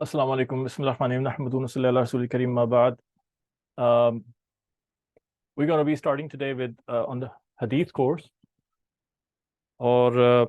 Assalamu alaikum. Bismillahirrahmanirrahim. Nahmadun wa salli ala Rasulil Kareem. Ma ba'd. Um, we're going to be starting today with on the Hadith course, or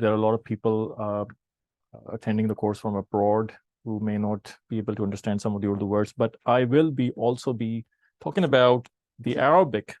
There are a lot of people attending the course from abroad who may not be able to understand some of the Urdu words, but I will also be talking about the Arabic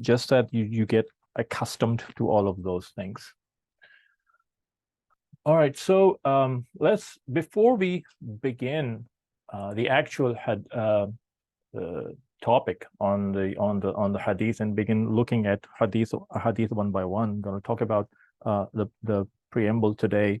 just that you get accustomed to all of those things. All right, so before we begin the actual topic on the hadith and begin looking at hadith one by one, I'm going to talk about the preamble today.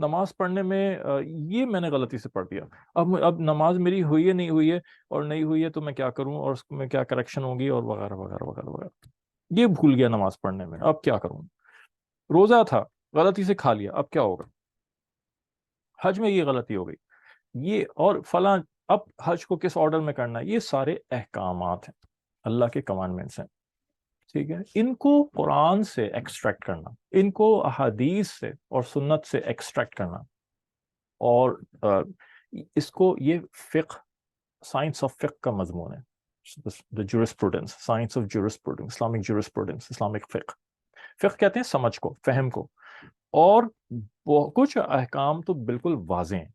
نماز پڑھنے میں یہ میں نے غلطی سے پڑھ دیا، اب نماز میری ہوئی ہے نہیں ہوئی ہے، اور نہیں ہوئی ہے تو میں کیا کروں، اور اس میں کیا کریکشن ہوگی، اور وغیرہ وغیرہ وغیرہ وغیرہ، یہ بھول گیا نماز پڑھنے میں، اب کیا کروں، روزہ تھا غلطی سے کھا لیا، اب کیا ہوگا، حج میں یہ غلطی ہو گئی، یہ اور فلاں، اب حج کو کس آرڈر میں کرنا ہے، یہ سارے احکامات ہیں، اللہ کے کمانڈمنٹس ہیں، ٹھیک ہے، ان کو قرآن سے ایکسٹریکٹ کرنا، ان کو احادیث سے اور سنت سے ایکسٹریکٹ کرنا، اور اس کو، یہ فقہ، سائنس آف فقہ کا مضمون ہے، the jurisprudence, science of jurisprudence, Islamic jurisprudence, Islamic فقہ، فقہ کہتے ہیں سمجھ کو، فہم کو، اور کچھ احکام تو بالکل واضح ہیں،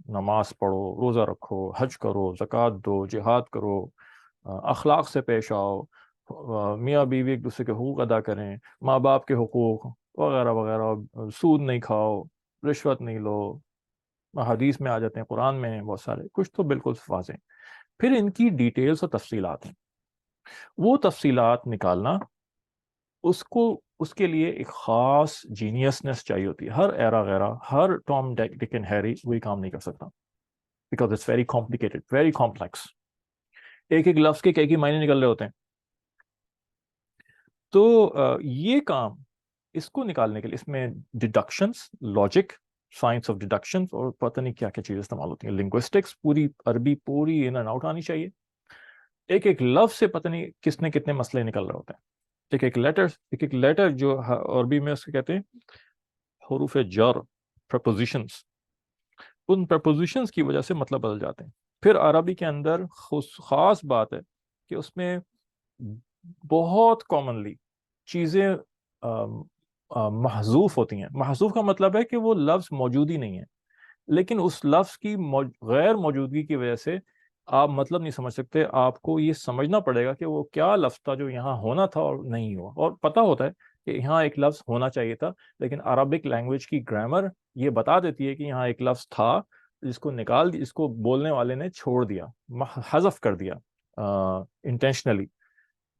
نماز پڑھو، روزہ رکھو، حج کرو، زکوٰۃ دو، جہاد کرو، اخلاق سے پیش آؤ، میاں بیوی ایک دوسرے کے حقوق ادا کریں، ماں باپ کے حقوق وغیرہ وغیرہ، سود نہیں کھاؤ، رشوت نہیں لو، حدیث میں آ جاتے ہیں، قرآن میں ہیں بہت سارے، کچھ تو بالکل واضح ہیں، پھر ان کی ڈیٹیلز اور تفصیلات ہیں، وہ تفصیلات نکالنا، اس کو، اس کے لیے ایک خاص جینیسنس چاہیے ہوتی ہے، ہر ایرا غیرہ، ہر ٹام ڈک اینڈ ہیری وہی کام نہیں کر سکتا، because it's very complicated, very complex, ایک ایک لفظ کے کئی معنی نکل رہے ہوتے ہیں، تو یہ کام، اس کو نکالنے کے لیے، اس میں deductions, logic, science of deductions, اور پتہ نہیں کیا کیا چیزیں استعمال ہوتی ہیں، لنگوسٹکس، پوری عربی پوری ان اینڈ آؤٹ آنی چاہیے، ایک ایک لفظ سے پتہ نہیں کس نے کتنے مسئلے نکل رہے ہوتے ہیں، ایک ایک لیٹر جو عربی میں اس کو کہتے ہیں حروف جر، پریپوزیشنس، ان پریپوزیشنس کی وجہ سے مطلب بدل جاتے ہیں، پھر عربی کے اندر خاص بات ہے کہ اس میں بہت کامنلی چیزیں محذوف ہوتی ہیں، محذوف کا مطلب ہے کہ وہ لفظ موجود ہی نہیں ہے، لیکن اس لفظ کی غیر موجودگی کی وجہ سے آپ مطلب نہیں سمجھ سکتے، آپ کو یہ سمجھنا پڑے گا کہ وہ کیا لفظ تھا جو یہاں ہونا تھا اور نہیں ہوا، اور پتہ ہوتا ہے کہ یہاں ایک لفظ ہونا چاہیے تھا، لیکن عربک لینگویج کی گرامر یہ بتا دیتی ہے کہ یہاں ایک لفظ تھا، جس کو نکال دیا، اس کو بولنے والے نے چھوڑ دیا، حذف کر دیا انٹینشنلی،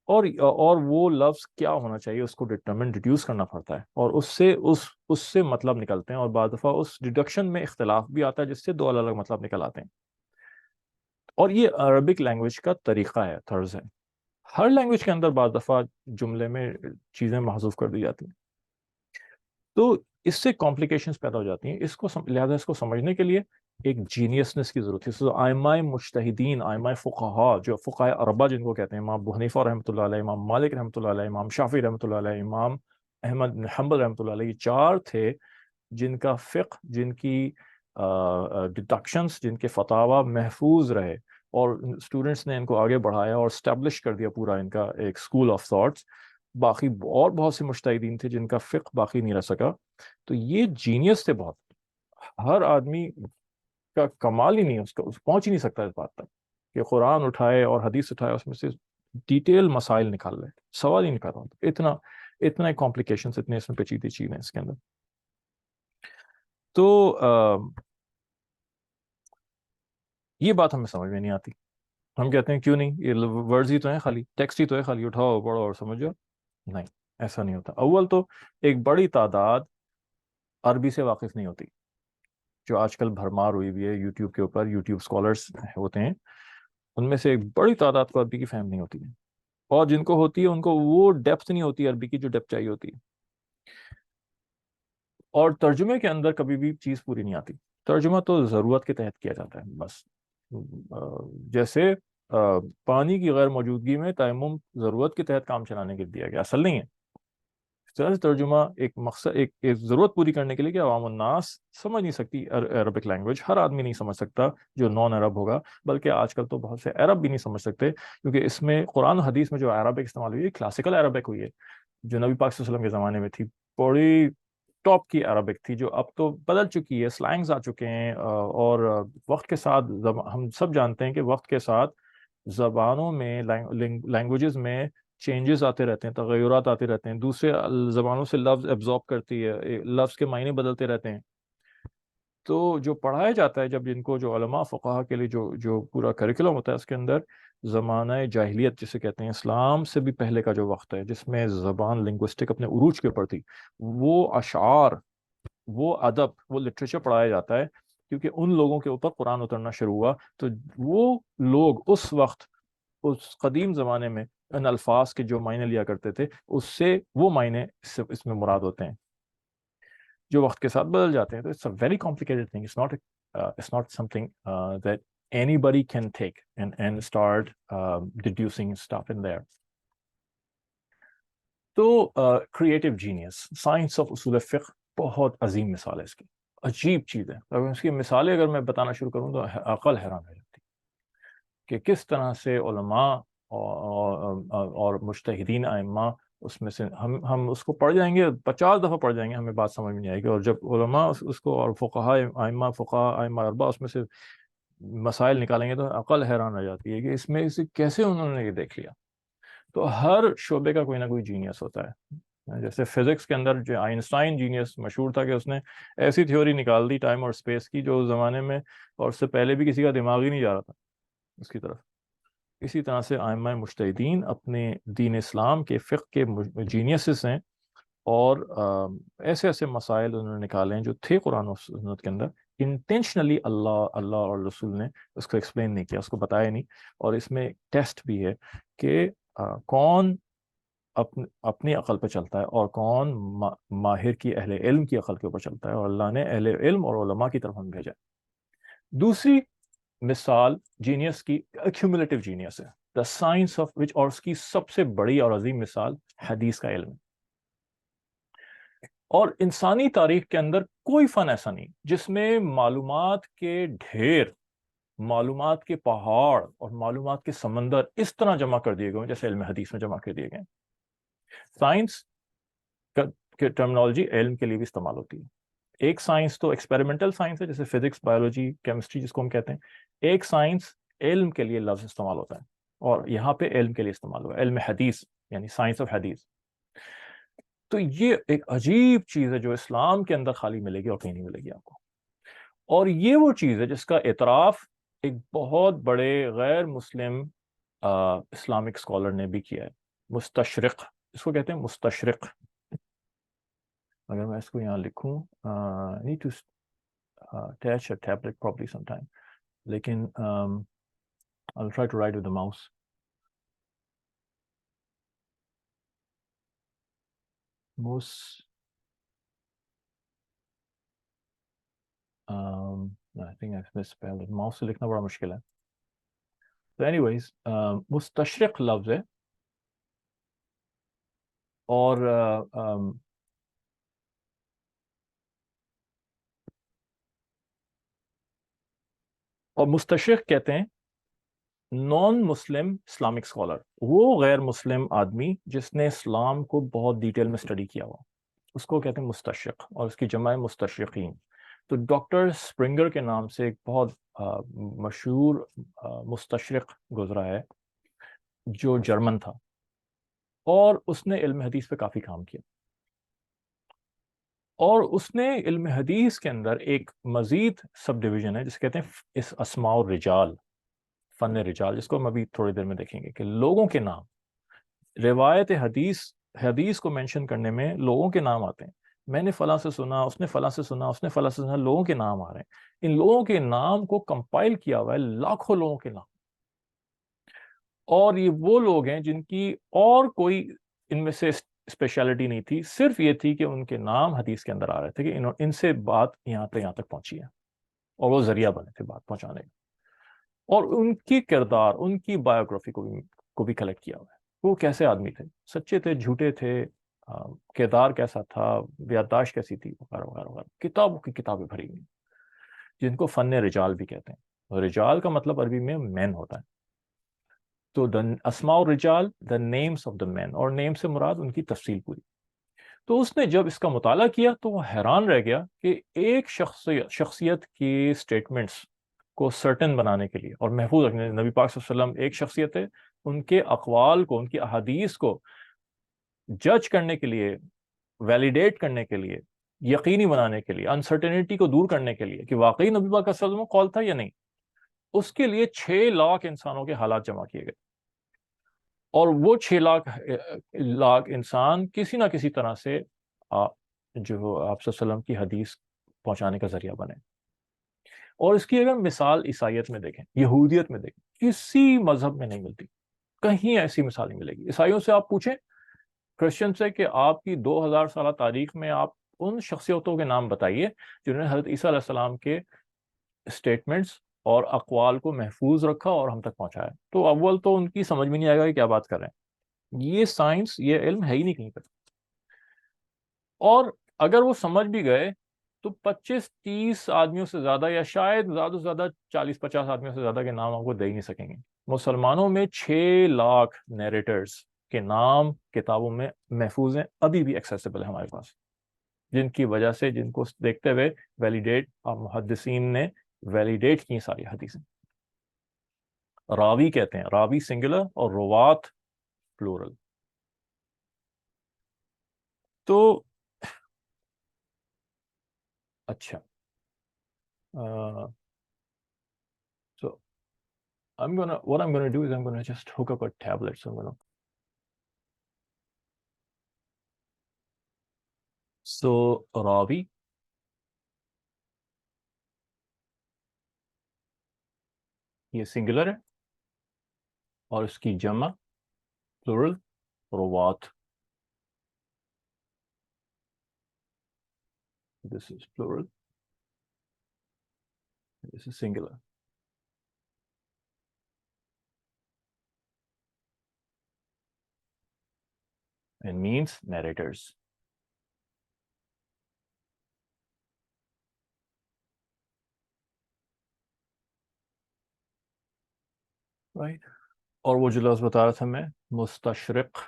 اور وہ لفظ کیا ہونا چاہیے اس کو ڈیڈیوس کرنا پڑتا ہے، اور اس سے مطلب نکلتے ہیں، اور بعض دفعہ اس ڈیڈکشن میں اختلاف بھی آتا ہے جس سے دو الگ الگ مطلب نکل آتے ہیں، اور یہ عربک لینگویج کا طریقہ ہے، طرز ہے، ہر لینگویج کے اندر بعض دفعہ جملے میں چیزیں محذوف کر دی جاتی ہیں، تو اس سے کمپلیکیشنز پیدا ہو جاتی ہیں، لہذا اس کو سمجھنے کے لیے ایک جینیسنس کی ضرورت ہے، آئمہ مجتہدین، آئمہ فقہا، جو فقہائے اربعہ جن کو کہتے ہیں، امام ابو حنیفہ رحمۃ اللہ علیہ، امام مالک رحمۃ اللہ علیہ، امام شافعی رحمۃ اللہ علیہ، امام احمد بن حنبل رحمۃ اللہ علیہ، یہ چار تھے جن کا فقہ، جن کی ڈیڈکشنز، جن کے فتاوی محفوظ رہے، اور اسٹوڈنٹس نے ان کو آگے بڑھایا اور اسٹیبلش کر دیا پورا ان کا ایک اسکول آف تھاٹس، باقی اور بہت سے مجتہدین تھے جن کا فقہ باقی نہیں رہ سکا، تو یہ جینیس تھے بہت، ہر آدمی کا کمال ہی نہیں ہے، اس کا پہنچ ہی نہیں سکتا اس بات تک کہ قرآن اٹھائے اور حدیث اٹھائے، اس میں سے ڈیٹیل مسائل نکال لے، سوال ہی نہیں پیدا ہوتا، اتنا کمپلیکیشنز، اتنے اس میں پیچیدہ چیزیں ہیں اس کے اندر، تو یہ بات ہمیں سمجھ میں نہیں آتی، ہم کہتے ہیں کیوں نہیں، یہ ورڈز ہی تو ہیں خالی، ٹیکسٹ ہی تو ہے خالی، اٹھاؤ پڑھو اور سمجھو، نہیں، ایسا نہیں ہوتا، اول تو ایک بڑی تعداد عربی سے واقف نہیں ہوتی، جو آج کل بھرمار ہوئی ہوئی ہے یوٹیوب کے اوپر، یوٹیوب اسکالرس ہوتے ہیں، ان میں سے ایک بڑی تعداد کو عربی کی فہم نہیں ہوتی ہے، اور جن کو ہوتی ہے ان کو وہ ڈیپتھ نہیں ہوتی عربی کی جو ڈیپتھ چاہیے ہوتی ہے، اور ترجمے کے اندر کبھی بھی چیز پوری نہیں آتی، ترجمہ تو ضرورت کے تحت کیا جاتا ہے بس، جیسے پانی کی غیر موجودگی میں تیمم ضرورت کے تحت کام چلانے کے دیا گیا، اصل نہیں ہے، اس طرح سے ترجمہ ایک مقصد، ایک ضرورت پوری کرنے کے لیے کہ عوام الناس سمجھ نہیں سکتی عربک لینگویج، ہر آدمی نہیں سمجھ سکتا جو نان عرب ہوگا، بلکہ آج کل تو بہت سے عرب بھی نہیں سمجھ سکتے، کیونکہ اس میں قرآن حدیث میں جو عربک استعمال ہوئی ہے کلاسیکل عربک ہوئی ہے، جو نبی پاک صلی اللہ علیہ وسلم کے زمانے میں تھی، بڑی ٹاپ کی عربک تھی، جو اب تو بدل چکی ہے، سلینگز آ چکے ہیں، اور وقت کے ساتھ ہم سب جانتے ہیں کہ وقت کے ساتھ زبانوں میں، لینگویجز میں چینجز آتے رہتے ہیں، تغیرات آتے رہتے ہیں، دوسرے زبانوں سے لفظ ایبزارب کرتی ہے، لفظ کے معنی بدلتے رہتے ہیں، تو جو پڑھایا جاتا ہے، جب جن کو جو علماء فقہا کے لیے جو پورا کریکولم ہوتا ہے، اس کے اندر زمانہ جاہلیت جسے کہتے ہیں، اسلام سے بھی پہلے کا جو وقت ہے، جس میں زبان لنگوسٹک اپنے عروج کے اوپر تھی، وہ اشعار وہ ادب، وہ لٹریچر پڑھایا جاتا ہے، کیونکہ ان لوگوں کے اوپر قرآن اترنا شروع ہوا، تو وہ لوگ اس وقت اس قدیم زمانے میں ان الفاظ کے جو معنی لیا کرتے تھے، اس سے وہ معنی اس میں مراد ہوتے ہیں جو وقت کے ساتھ بدل جاتے ہیں. تو it's a very complicated thing, it's not something that anybody can take and start deducing stuff in there. تو کریٹو جینیس، سائنس آف اصول فقہ بہت عظیم مثال ہے اس کی، عجیب چیز ہے. اگر اس کی مثالیں اگر میں بتانا شروع کروں تو عقل حیران ہو جاتی کہ کس طرح سے علماء اور مجتہدین ائمہ، اس میں سے ہم اس کو پڑھ جائیں گے 50 دفعہ پڑھ جائیں گے، ہمیں بات سمجھ میں نہیں آئے گی. اور جب علماء اس کو اور فقہاء ائمہ اربعہ اس میں سے مسائل نکالیں گے تو عقل حیران رہ جاتی ہے کہ اس میں اسے کیسے انہوں نے یہ دیکھ لیا. تو ہر شعبے کا کوئی نہ کوئی جینیس ہوتا ہے. جیسے فزکس کے اندر جو آئنسٹائن جینیس مشہور تھا کہ اس نے ایسی تھیوری نکال دی ٹائم اور اسپیس کی جو اس زمانے میں اور اس سے پہلے بھی کسی کا دماغ ہی نہیں جا رہا تھا اس کی طرف. اسی طرح سے ائمہ مجتہدین اپنے دین اسلام کے فقہ کے جینیسز ہیں، اور ایسے ایسے مسائل انہوں نے نکالے ہیں جو تھے قرآن و سنت کے اندر. انٹینشنلی اللہ اور رسول نے اس کو ایکسپلین نہیں کیا، اس کو بتایا نہیں. اور اس میں ٹیسٹ بھی ہے کہ کون اپنی عقل پہ چلتا ہے اور کون ماہر کی، اہل علم کی عقل کے اوپر چلتا ہے، اور اللہ نے اہل علم اور علماء کی طرف ہم بھیجا ہے. دوسری مثال جینیس کی ایکیومولیٹو جینیس ہے، دا سائنس آف وچ، اور اس کی سب سے بڑی اور عظیم مثال حدیث کا علم ہے. اور انسانی تاریخ کے اندر کوئی فن ایسا نہیں جس میں معلومات کے ڈھیر، معلومات کے پہاڑ اور معلومات کے سمندر اس طرح جمع کر دیے گئے جیسے علم حدیث میں جمع کر دیے گئے. سائنس کی ٹرمنالوجی علم کے لیے بھی استعمال ہوتی ہے. ایک سائنس تو ایکسپیریمنٹل سائنس ہے جیسے فزکس، بایولوجی، کیمسٹری جس کو ہم کہتے ہیں. ایک سائنس علم کے لیے لفظ استعمال ہوتا ہے، اور یہاں پہ علم کے لیے استعمال ہوا علم حدیث، یعنی سائنس آف حدیث. تو یہ ایک عجیب چیز ہے جو اسلام کے اندر خالی ملے گی اور کہیں نہیں ملے گی آپ کو. اور یہ وہ چیز ہے جس کا اعتراف ایک بہت بڑے غیر مسلم اسلامک اسکالر نے بھی کیا ہے، مستشرق اس کو کہتے ہیں، مستشرق. اگر میں اس کو یہاں لکھوں، need to attach a tablet probably sometime، لیکن I'll try to write with the mouse. I think I've misspelled it. mouse سے لکھنا بڑا مشکل ہے. So anyways، مستشرق لفظ ہے، اور مستشرق کہتے ہیں نان مسلم اسلامک اسکالر، وہ غیر مسلم آدمی جس نے اسلام کو بہت ڈیٹیل میں اسٹڈی کیا ہوا، اس کو کہتے ہیں مستشرق، اور اس کی جمع ہے مستشرقین. تو ڈاکٹر اسپرنگر کے نام سے ایک بہت مشہور مستشرق گزرا ہے جو جرمن تھا، اور اس نے علم حدیث پہ کافی کام کیا. اور اس نے علم حدیث کے اندر ایک مزید سب ڈویژن ہے جسے کہتے ہیں اس اسماء الرجال، فن رجال، جس کو ہم ابھی تھوڑی دیر میں دیکھیں گے کہ لوگوں کے نام، روایت حدیث کو مینشن کرنے میں لوگوں کے نام آتے ہیں. میں نے فلاں سے سنا، اس نے فلاں سے سنا، اس نے فلاں سے سنا، لوگوں کے نام آ رہے ہیں. ان لوگوں کے نام کو کمپائل کیا ہوا ہے، لاکھوں لوگوں کے نام. اور یہ وہ لوگ ہیں جن کی اور کوئی ان میں سے اسپیشلٹی نہیں تھی، صرف یہ تھی کہ ان کے نام حدیث کے اندر آ رہے تھے کہ ان سے بات یہاں تک پہنچی ہے، اور وہ ذریعہ بنے تھے بات پہنچانے کا. اور ان کی کردار، ان کی بایوگرافی کو بھی کلیکٹ کیا ہوا ہے. وہ کیسے آدمی تھے، سچے تھے، جھوٹے تھے، کردار کیسا تھا، یادداشت کیسی تھی، وغیرہ وغیرہ وغیرہ. کتابوں کی کتابیں بھری ہوئی جن کو فن رجال بھی کہتے ہیں. رجال کا مطلب عربی میں مین ہوتا ہے. تو اسماء الرجال، دا نیمز آف دا مین، اور نیم سے مراد ان کی تفصیل پوری. تو اس نے جب اس کا مطالعہ کیا تو وہ حیران رہ گیا کہ ایک شخصیت کی سٹیٹمنٹس کو سرٹن بنانے کے لیے اور محفوظ رکھنے، نبی پاک صلی اللہ علیہ وسلم ایک شخصیت ہے، ان کے اقوال کو، ان کی احادیث کو جج کرنے کے لیے، ویلیڈیٹ کرنے کے لیے، یقینی بنانے کے لیے، انسرٹینٹی کو دور کرنے کے لیے کہ واقعی نبی پاک صلی اللہ علیہ وسلم قول تھا یا نہیں، اس کے لیے 6 لاکھ انسانوں کے حالات جمع کیے گئے. اور وہ 6 لاکھ انسان کسی نہ کسی طرح سے جو آپ صلی اللہ علیہ وسلم کی حدیث پہنچانے کا ذریعہ بنے. اور اس کی اگر مثال عیسائیت میں دیکھیں، یہودیت میں دیکھیں، کسی مذہب میں نہیں ملتی، کہیں ایسی مثال نہیں ملے گی. عیسائیوں سے آپ پوچھیں، کرسچن سے، کہ آپ کی 2000 سالہ تاریخ میں آپ ان شخصیتوں کے نام بتائیے جنہوں نے حضرت عیسیٰ علیہ السلام کے اسٹیٹمنٹس اور اقوال کو محفوظ رکھا اور ہم تک پہنچایا. تو اول تو ان کی سمجھ میں نہیں آئے گا کہ کیا بات کر رہے ہیں، یہ سائنس، یہ علم ہے ہی نہیں کہیں پر. اور اگر وہ سمجھ بھی گئے تو 25-30 آدمیوں سے زیادہ، یا شاید زیادہ سے زیادہ 40-50 آدمیوں سے زیادہ کے نام آپ کو دے ہی نہیں سکیں گے. مسلمانوں میں 6 لاکھ نیریٹرز کے نام کتابوں میں محفوظ ہیں، ابھی بھی ایکسیسیبل ہے ہمارے پاس، جن کی وجہ سے، جن کو دیکھتے ہوئے ویلیڈیٹ محدثین نے ویلیڈیٹ کی ساری حدیثیں. راوی کہتے ہیں، راوی سنگولر اور روات پلورل. تو اچھا، so what I'm gonna do is I'm gonna just hook up a tablet. So راوی یہ سنگولر ہے اور اس کی جمع plural Rawat. This is plural, this is singular. It means narrators. Right. اور وہ جو لفظ بتا رہا تھا میں، مستشرق.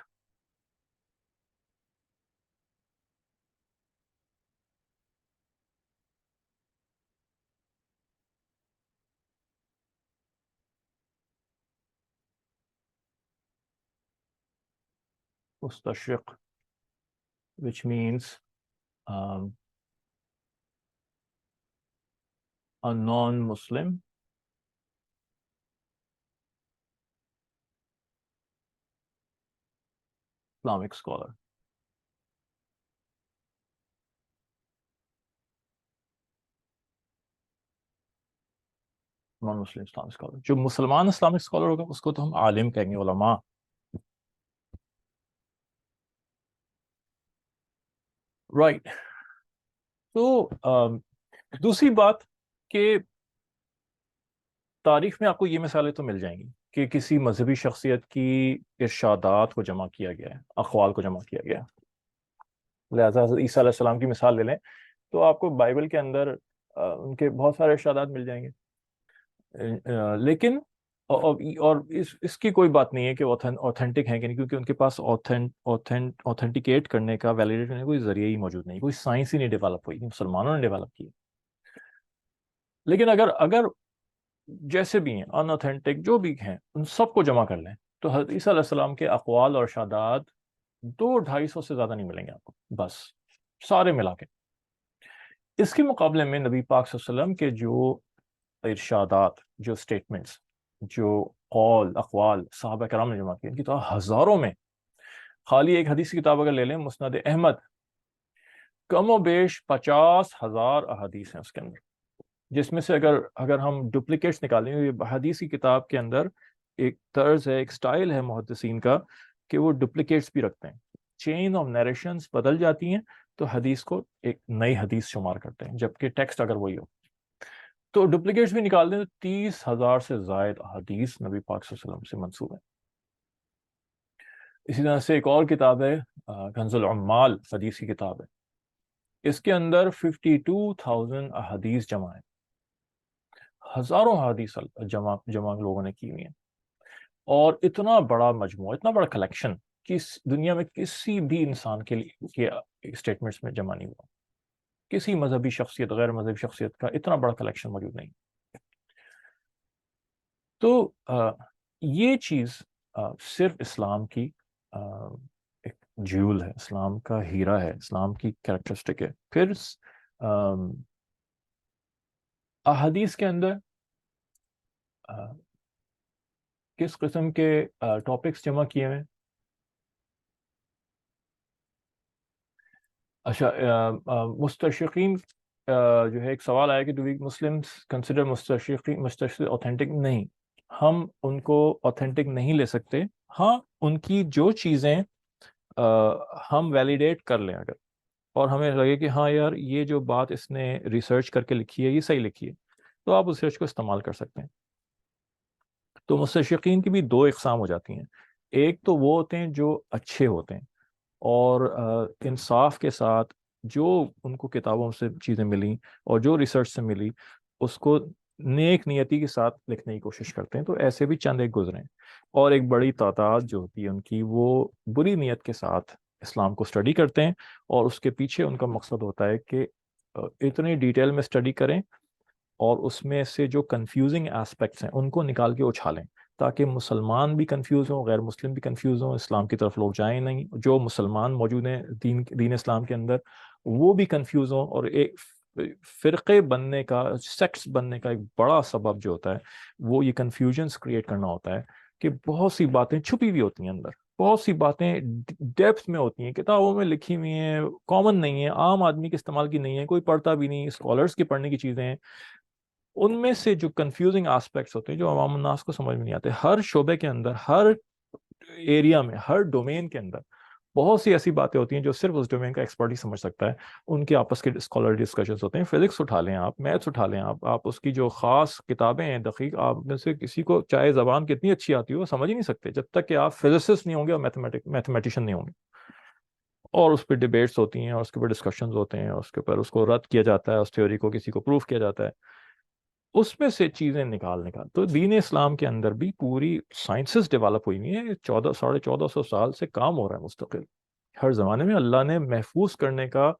مستشرق which means a non-Muslim Islamic scholar. Non-Muslim Islamic scholar. جو مسلمان اسلامک اسکالر ہوگا اس کو تو ہم عالم کہیں گے، علماء. رائٹ. تو دوسری بات کہ تاریخ میں آپ کو یہ مثالیں تو مل جائیں گی کہ کسی مذہبی شخصیت کی ارشادات کو جمع کیا گیا ہے، اقوال کو جمع کیا گیا ہے. لہٰذا حضرت عیسیٰ علیہ السلام کی مثال لے لیں تو آپ کو بائبل کے اندر ان کے بہت سارے ارشادات مل جائیں گے. لیکن اور اس کی کوئی بات نہیں ہے کہ اوتھینٹک ہیں کہ نہیں، کیونکہ ان کے پاس اوتھینٹیکیٹ کرنے کا، ویلیڈیٹ کرنے کا کوئی ذریعہ ہی موجود نہیں، کوئی سائنس ہی نہیں ڈیولپ ہوئی، مسلمانوں نے ڈیولپ کی. لیکن اگر جیسے بھی ہیں، ان اوتھینٹک جو بھی ہیں، ان سب کو جمع کر لیں تو حضرت عیسیٰ علیہ السلام کے اقوال اور ارشادات 200-250 سے زیادہ نہیں ملیں گے آپ کو، بس سارے ملا کے. اس کے مقابلے میں نبی پاک صلی اللہ علیہ وسلم کے جو ارشادات، جو اسٹیٹمنٹس، جو قول اقوال صحابہ کرام نے جمع کی، ان کی تو ہزاروں میں. خالی ایک حدیث کی کتاب اگر لے لیں، مسند احمد، کم و بیش 50,000 احادیث ہیں اس کے اندر، جس میں سے اگر ہم ڈپلیکیٹس نکالیں، یہ حدیث کی کتاب کے اندر ایک طرز ہے، ایک سٹائل ہے محدثین کا کہ وہ ڈپلیکیٹس بھی رکھتے ہیں. چین آف نیریشنز بدل جاتی ہیں تو حدیث کو ایک نئی حدیث شمار کرتے ہیں، جبکہ ٹیکسٹ اگر وہی ہو. تو ڈپلیکیٹس بھی نکال دیں تو 30,000 سے زائد احادیث نبی پاک صلی اللہ علیہ وسلم سے منسوب ہیں. اسی طرح سے ایک اور کتاب ہے کنز العمال، حدیث کی کتاب ہے. اس کے اندر 52,000 احادیث جمع ہیں، ہزاروں حدیث جمع لوگوں نے کی ہوئی ہیں. اور اتنا بڑا مجموعہ، اتنا بڑا کلیکشن کس دنیا میں کسی بھی انسان کے لیے اسٹیٹمنٹس میں جمع نہیں ہوا. کسی مذہبی شخصیت، غیر مذہبی شخصیت کا اتنا بڑا کلیکشن موجود نہیں. تو یہ چیز صرف اسلام کی ایک جیول ہے، اسلام کا ہیرا ہے، اسلام کی کریکٹرسٹک ہے. پھر احادیث کے اندر کس قسم کے ٹاپکس جمع کیے ہوئے؟ اچھا، مستشرقین جو ہے ایک سوال آیا کہ ڈو وی مسلم کنسیڈر مستشرق اوتھینٹک؟ نہیں، ہم ان کو اوتھینٹک نہیں لے سکتے. ہاں، ان کی جو چیزیں ہم ویلیڈیٹ کر لیں اگر، اور ہمیں لگے کہ ہاں یار یہ جو بات اس نے ریسرچ کر کے لکھی ہے یہ صحیح لکھی ہے، تو آپ اس ریسرچ کو استعمال کر سکتے ہیں. تو مستشرقین کی بھی دو اقسام ہو جاتی ہیں. ایک تو وہ ہوتے ہیں جو اچھے ہوتے ہیں اور انصاف کے ساتھ جو ان کو کتابوں سے چیزیں ملیں اور جو ریسرچ سے ملی اس کو نیک نیتی کے ساتھ لکھنے کی کوشش کرتے ہیں، تو ایسے بھی چند ایک گزرے ہیں. اور ایک بڑی تعداد جو ہوتی ہے ان کی، وہ بری نیت کے ساتھ اسلام کو اسٹڈی کرتے ہیں، اور اس کے پیچھے ان کا مقصد ہوتا ہے کہ اتنی ڈیٹیل میں اسٹڈی کریں اور اس میں سے جو کنفیوزنگ اسپیکٹس ہیں ان کو نکال کے اچھالیں، تاکہ مسلمان بھی کنفیوز ہوں، غیر مسلم بھی کنفیوز ہوں، اسلام کی طرف لوگ جائیں نہیں، جو مسلمان موجود ہیں دین اسلام کے اندر وہ بھی کنفیوز ہوں. اور ایک فرقے بننے کا، سیکٹس بننے کا ایک بڑا سبب جو ہوتا ہے وہ یہ کنفیوژنس کریٹ کرنا ہوتا ہے کہ بہت سی باتیں چھپی ہوئی ہوتی ہیں اندر، بہت سی باتیں ڈیپتھ میں ہوتی ہیں، کتابوں میں لکھی ہوئی ہیں، کامن نہیں ہیں، عام آدمی کے استعمال کی نہیں ہے، کوئی پڑھتا بھی نہیں، اسکالرس کی پڑھنے کی چیزیں ہیں. ان میں سے جو کنفیوزنگ آسپیکٹس ہوتے ہیں جو عوام الناس کو سمجھ میں نہیں آتے، ہر شعبے کے اندر، ہر ایریا میں، ہر ڈومین کے اندر بہت سی ایسی باتیں ہوتی ہیں جو صرف اس ڈومین کا ایکسپرٹ ہی سمجھ سکتا ہے. ان کے آپس کے اسکالر ڈسکشنز ہوتے ہیں. فزکس اٹھا لیں آپ، میتھس اٹھا لیں آپ اس کی جو خاص کتابیں ہیں دقیق، آپ میں سے کسی کو چاہے زبان کتنی اچھی آتی ہو وہ سمجھ ہی نہیں سکتے جب تک کہ آپ فزسسٹ نہیں ہوں گے اور میتھمیٹیشین نہیں ہوں گے. اور اس پہ ڈیبیٹس ہوتی ہیں اور اس کے اوپر ڈسکشنز ہوتے ہیں اور اس کے اوپر اس کو رد کیا جاتا ہے، اس تھیوری کو کسی کو پروف کیا جاتا ہے، اس میں سے چیزیں نکال. تو دین اسلام کے اندر بھی پوری سائنسز ڈیولپ ہوئی ہوئی ہیں. 1400 سال سے کام ہو رہا ہے مستقل. ہر زمانے میں اللہ نے محفوظ کرنے کا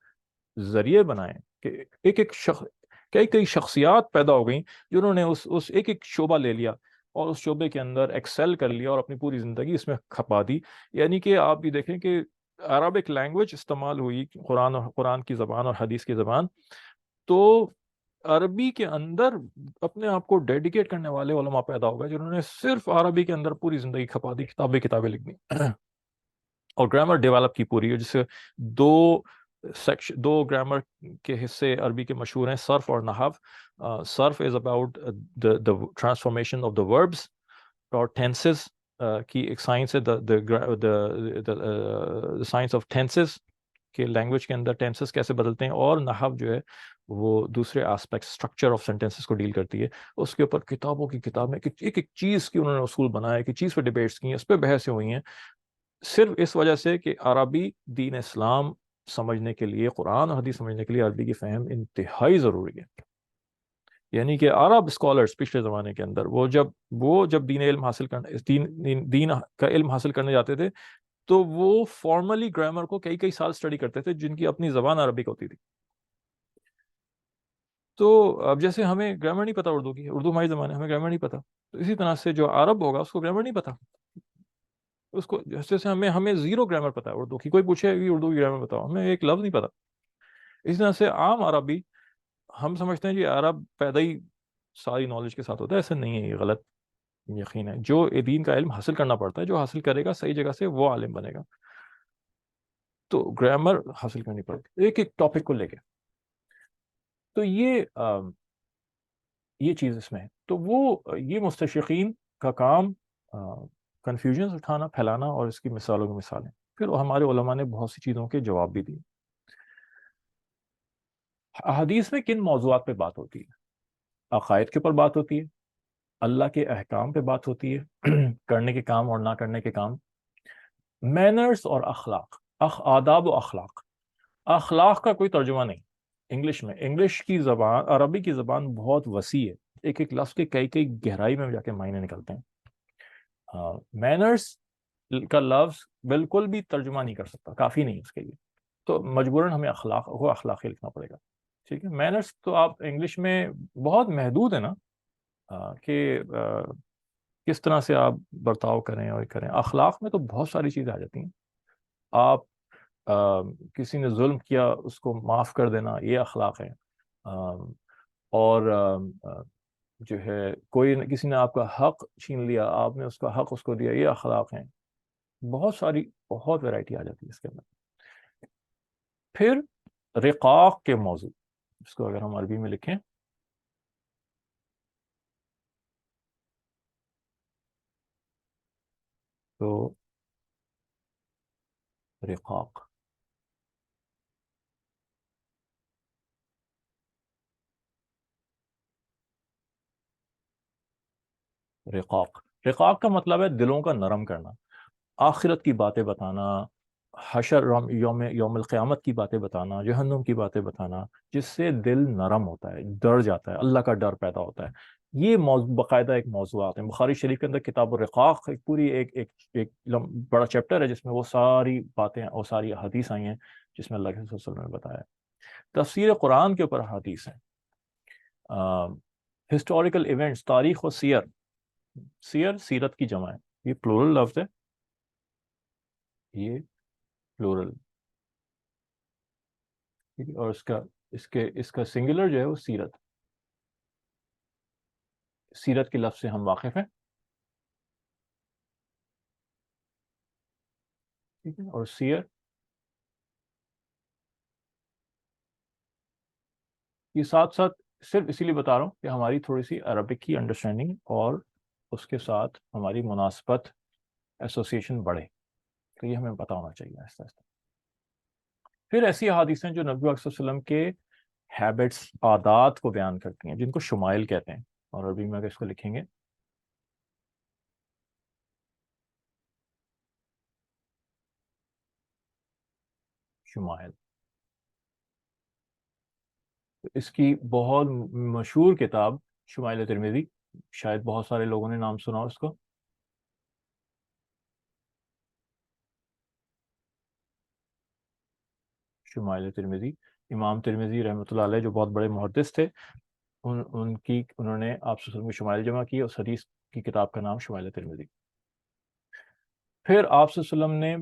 ذریعے بنائے کہ ایک ایک کئی شخصیات پیدا ہو گئیں جنہوں نے اس ایک ایک شعبہ لے لیا اور اس شعبے کے اندر ایکسل کر لیا اور اپنی پوری زندگی اس میں کھپا دی. یعنی کہ آپ بھی دیکھیں کہ عربک لینگویج استعمال ہوئی، قرآن کی زبان اور حدیث کی زبان، تو عربی کے اندر اپنے آپ کو ڈیڈیکیٹ کرنے والے علماء پیدا ہو گئے جنہوں نے صرف عربی کے اندر پوری زندگی کھپا دی، کتابیں لکھ دی اور گرامر ڈیولپ کی پوری. جسے دو گرامر کے حصے عربی کے مشہور ہیں، صرف اور نحو. صرف is about the transformation of the verbs اور ٹینسز کی ایک سائنس ہے، سائنس آف ٹینسز کہ لینگویج کے اندر ٹینسز کیسے بدلتے ہیں. اور نحو جو ہے وہ دوسرے آسپیکٹ، اسٹرکچر آف سینٹینسز کو ڈیل کرتی ہے. اس کے اوپر کتابوں کی کتابیں، ایک ایک چیز کی انہوں نے اصول بنایا، ایک چیز پہ ڈیبیٹس کی ہیں، اس پہ بحثیں ہوئی ہیں، صرف اس وجہ سے کہ عربی دین اسلام سمجھنے کے لیے، قرآن اور حدیث سمجھنے کے لیے عربی کی فہم انتہائی ضروری ہے. یعنی کہ عرب اسکالرس پچھلے زمانے کے اندر وہ جب دین کا علم حاصل کرنے جاتے تھے تو وہ فارملی گرامر کو کئی سال اسٹڈی کرتے تھے جن کی اپنی زبان عربک ہوتی تھی. تو اب جیسے ہمیں گرامر نہیں پتا اردو کی، اردو ہماری زبان ہے، ہمیں گرامر نہیں پتا، تو اسی طرح سے جو عرب ہوگا اس کو گرامر نہیں پتا. اس کو جیسے ہمیں زیرو گرامر پتا ہے اردو کی، کوئی پوچھے کہ اردو کی گرامر بتاؤ، ہمیں ایک لفظ نہیں پتا. اس طرح سے عام عربی ہم سمجھتے ہیں کہ عرب پیدا ہی ساری نالج کے ساتھ ہوتا ہے، ایسا نہیں ہے، یہ غلط یقین ہے. جو دین کا علم حاصل کرنا پڑتا ہے، جو حاصل کرے گا صحیح جگہ سے وہ عالم بنے گا. تو گرامر حاصل کرنی پڑتی ایک ایک ٹاپک کو لے کے. تو یہ چیز اس میں ہے. تو یہ مستشرقین کا کام کنفیوژنز اٹھانا، پھیلانا، اور اس کی مثالوں کی مثالیں. پھر ہمارے علماء نے بہت سی چیزوں کے جواب بھی دیے. احادیث میں کن موضوعات پہ بات ہوتی ہے؟ عقائد کے اوپر بات ہوتی ہے، اللہ کے احکام پہ بات ہوتی ہے، کرنے کے کام اور نہ کرنے کے کام، مینرز اور اخلاق، آداب و اخلاق. اخلاق کا کوئی ترجمہ نہیں انگلش کی زبان، عربی کی زبان بہت وسیع ہے، ایک ایک لفظ کے کئی گہرائی میں جا کے معنی نکلتے ہیں. مینرز کا لفظ بالکل بھی ترجمہ نہیں کر سکتا، کافی نہیں اس کے لیے، تو مجبوراً ہمیں اخلاقی لکھنا پڑے گا. ٹھیک ہے، مینرز تو آپ انگلش میں بہت محدود ہے نا، کہ کس طرح سے آپ برتاؤ کریں اور کریں. اخلاق میں تو بہت ساری چیزیں آ جاتی ہیں. آپ کسی نے ظلم کیا اس کو معاف کر دینا، یہ اخلاق ہے. اور جو ہے کسی نے آپ کا حق چھین لیا، آپ نے اس کا حق اس کو دیا، یہ اخلاق ہیں. بہت ویرائٹی آ جاتی ہے اس کے اندر. پھر رقاق کے موضوع، اس کو اگر ہم عربی میں لکھیں تو رقاق، رقاق رقاق کا مطلب ہے دلوں کا نرم کرنا، آخرت کی باتیں بتانا، حشر یوم القیامت کی باتیں بتانا، جہنم کی باتیں بتانا، جس سے دل نرم ہوتا ہے، ڈر جاتا ہے، اللہ کا ڈر پیدا ہوتا ہے۔ یہ موضوع باقاعدہ ایک موضوعات ہیں بخاری شریف کے اندر، کتاب الرقاق ایک پوری ایک بڑا چیپٹر ہے جس میں وہ ساری باتیں اور ساری حدیث آئی ہیں جس میں اللہ کے رسول صلی اللہ علیہ وسلم نے بتایا۔ تفسیر قرآن کے اوپر حدیث ہیں، ہسٹوریکل ایونٹس، تاریخ و سیر، سیر سیرت کی جمع ہے، یہ پلورل لفظ ہے، یہ پلورل، ٹھیک ہے، اور اس کا سنگولر جو ہے وہ سیرت، سیرت کے لفظ سے ہم واقف ہیں، ٹھیک ہے، اور سیر یہ ساتھ ساتھ صرف اسی لیے بتا رہا ہوں کہ ہماری تھوڑی سی عربک کی انڈرسٹینڈنگ اور اس کے ساتھ ہماری مناسبت ایسوسیشن بڑھے، تو یہ ہمیں پتہ ہونا چاہیے آہستہ آہستہ۔ پھر ایسی احادیث ہیں جو نبی اکرم صلی اللہ علیہ وسلم کے ہیبٹس، عادات کو بیان کرتی ہیں، جن کو شمائل کہتے ہیں، اور عربی میں اگر اس کو لکھیں گے شمائل، اس کی بہت مشہور کتاب شمائل ترمذی، شاید بہت سارے لوگوں نے نام سنا اس کو۔ شمائل ترمذی، امام ترمذی رحمۃ اللہ علیہ جو بہت بڑے محدث تھے، انہوں نے آپ صلی اللہ علیہ وسلم کی شمائل جمع کی، اس حدیث کی کتاب کا نام شمائل ترمذی۔ پھر آپ صلی اللہ علیہ وسلم نے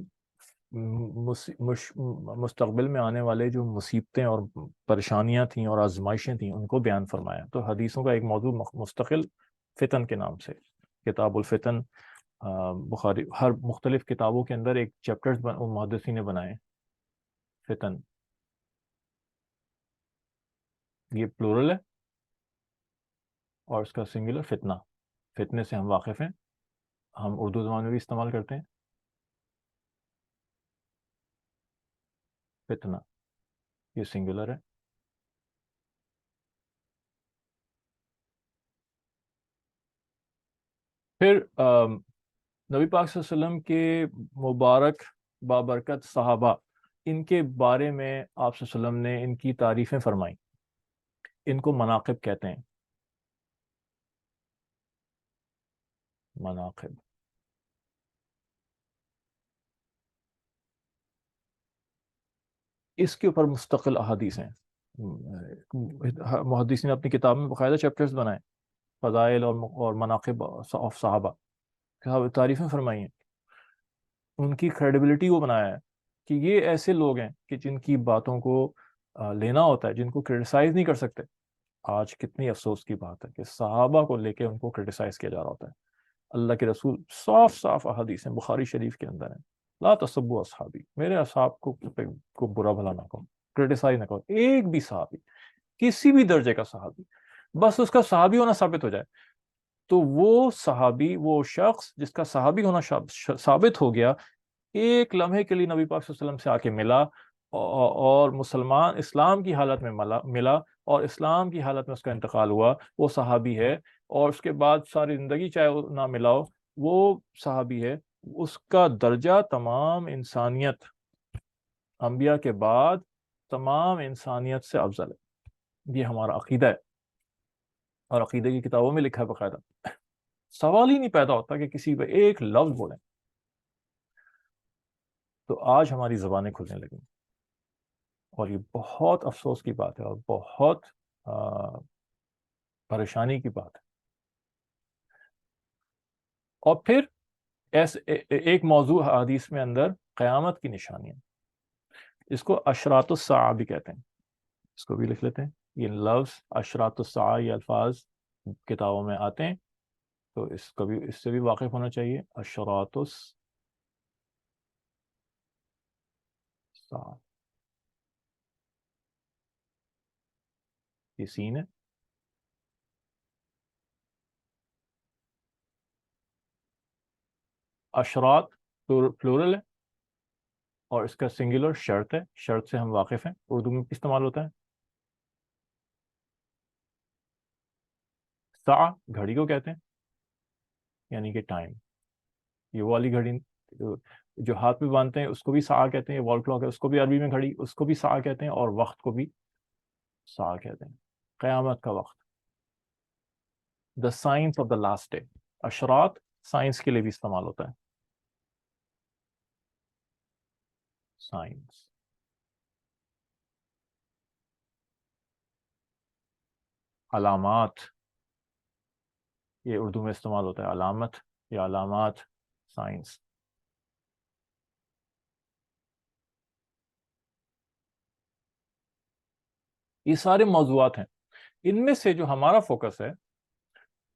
مستقبل میں آنے والے جو مصیبتیں اور پریشانیاں تھیں اور آزمائشیں تھیں ان کو بیان فرمایا، تو حدیثوں کا ایک موضوع مستقل فتن کے نام سے، کتاب الفتن، بخاری ہر مختلف کتابوں کے اندر ایک چیپٹرز محدثین نے بنائے، فتن، یہ پلورل ہے، اور اس کا سنگولر فتنہ، فتنے سے ہم واقف ہیں، ہم اردو زبان میں بھی استعمال کرتے ہیں فتنہ، یہ سنگولر ہے۔ پھر نبی پاک صلی اللہ علیہ وسلم کے مبارک بابرکت صحابہ، ان کے بارے میں آپ صلی اللہ علیہ وسلم نے ان کی تعریفیں فرمائیں، ان کو مناقب کہتے ہیں، مناقب۔ اس کے اوپر مستقل احادیث ہیں، محدثین نے اپنی کتاب میں باقاعدہ چیپٹرز بنائے، فضائل اور مناقب آف صحابہ، تعریفیں فرمائی ہیں، ان کی کریڈیبلٹی کو بنایا ہے کہ یہ ایسے لوگ ہیں کہ جن کی باتوں کو لینا ہوتا ہے، جن کو کرٹیسائز نہیں کر سکتے۔ آج کتنی افسوس کی بات ہے کہ صحابہ کو لے کے ان کو کرٹیسائز کیا جا رہا ہوتا ہے۔ اللہ کے رسول صاف صاف احادیث ہیں بخاری شریف کے اندر ہیں، لا تسبوا اصحابی، میرے اصحاب کو برا بھلا نہ کہو، کرٹیسائز نہ کرو، ایک بھی صحابی، کسی بھی درجے کا صحابی، بس اس کا صحابی ہونا ثابت ہو جائے، تو وہ صحابی، وہ شخص جس کا صحابی ہونا ثابت ہو گیا، ایک لمحے کے لیے نبی پاک صلی اللہ علیہ وسلم سے آ کے ملا، اور مسلمان اسلام کی حالت میں ملا، اور اسلام کی حالت میں اس کا انتقال ہوا، وہ صحابی ہے، اور اس کے بعد ساری زندگی چاہے وہ نہ ملا ہو، وہ صحابی ہے، اس کا درجہ تمام انسانیت، انبیاء کے بعد تمام انسانیت سے افضل ہے، یہ ہمارا عقیدہ ہے، اور عقیدے کی کتابوں میں لکھا ہے باقاعدہ، سوال ہی نہیں پیدا ہوتا کہ کسی پہ ایک لفظ بولیں، تو آج ہماری زبانیں کھلنے لگیں، اور یہ بہت افسوس کی بات ہے اور بہت پریشانی کی بات ہے۔ اور پھر ایک موضوع حدیث میں اندر قیامت کی نشانیاں، اس کو اشراط الساعہ بھی کہتے ہیں، اس کو بھی لکھ لیتے ہیں، یہ لفظ اشراط الساعہ، یہ الفاظ کتابوں میں آتے ہیں، تو اس سے بھی واقف ہونا چاہیے، اشراط الساعہ۔ یہ سین ہے. اشراط پلورل ہے اور اس کا سنگولر شرط ہے. شرط سے ہم واقف ہیں, اردو میں استعمال ہوتا ہے. ساعہ گھڑی کو کہتے ہیں, یعنی کہ ٹائم. یہ والی گھڑی جو ہاتھ میں باندھتے ہیں اس کو بھی ساعہ کہتے ہیں. یہ وال کلاک ہے, اس کو بھی عربی میں گھڑی, اس کو بھی ساعہ کہتے ہیں, اور وقت کو بھی ساعہ کہتے ہیں. قیامت کا وقت, the signs of the last day. اشراط سائنس کے لیے بھی استعمال ہوتا ہے. سائنس. علامات, یہ اردو میں استعمال ہوتا ہے. علامت یا علامات, سائنس. یہ سارے موضوعات ہیں. ان میں سے جو ہمارا فوکس ہے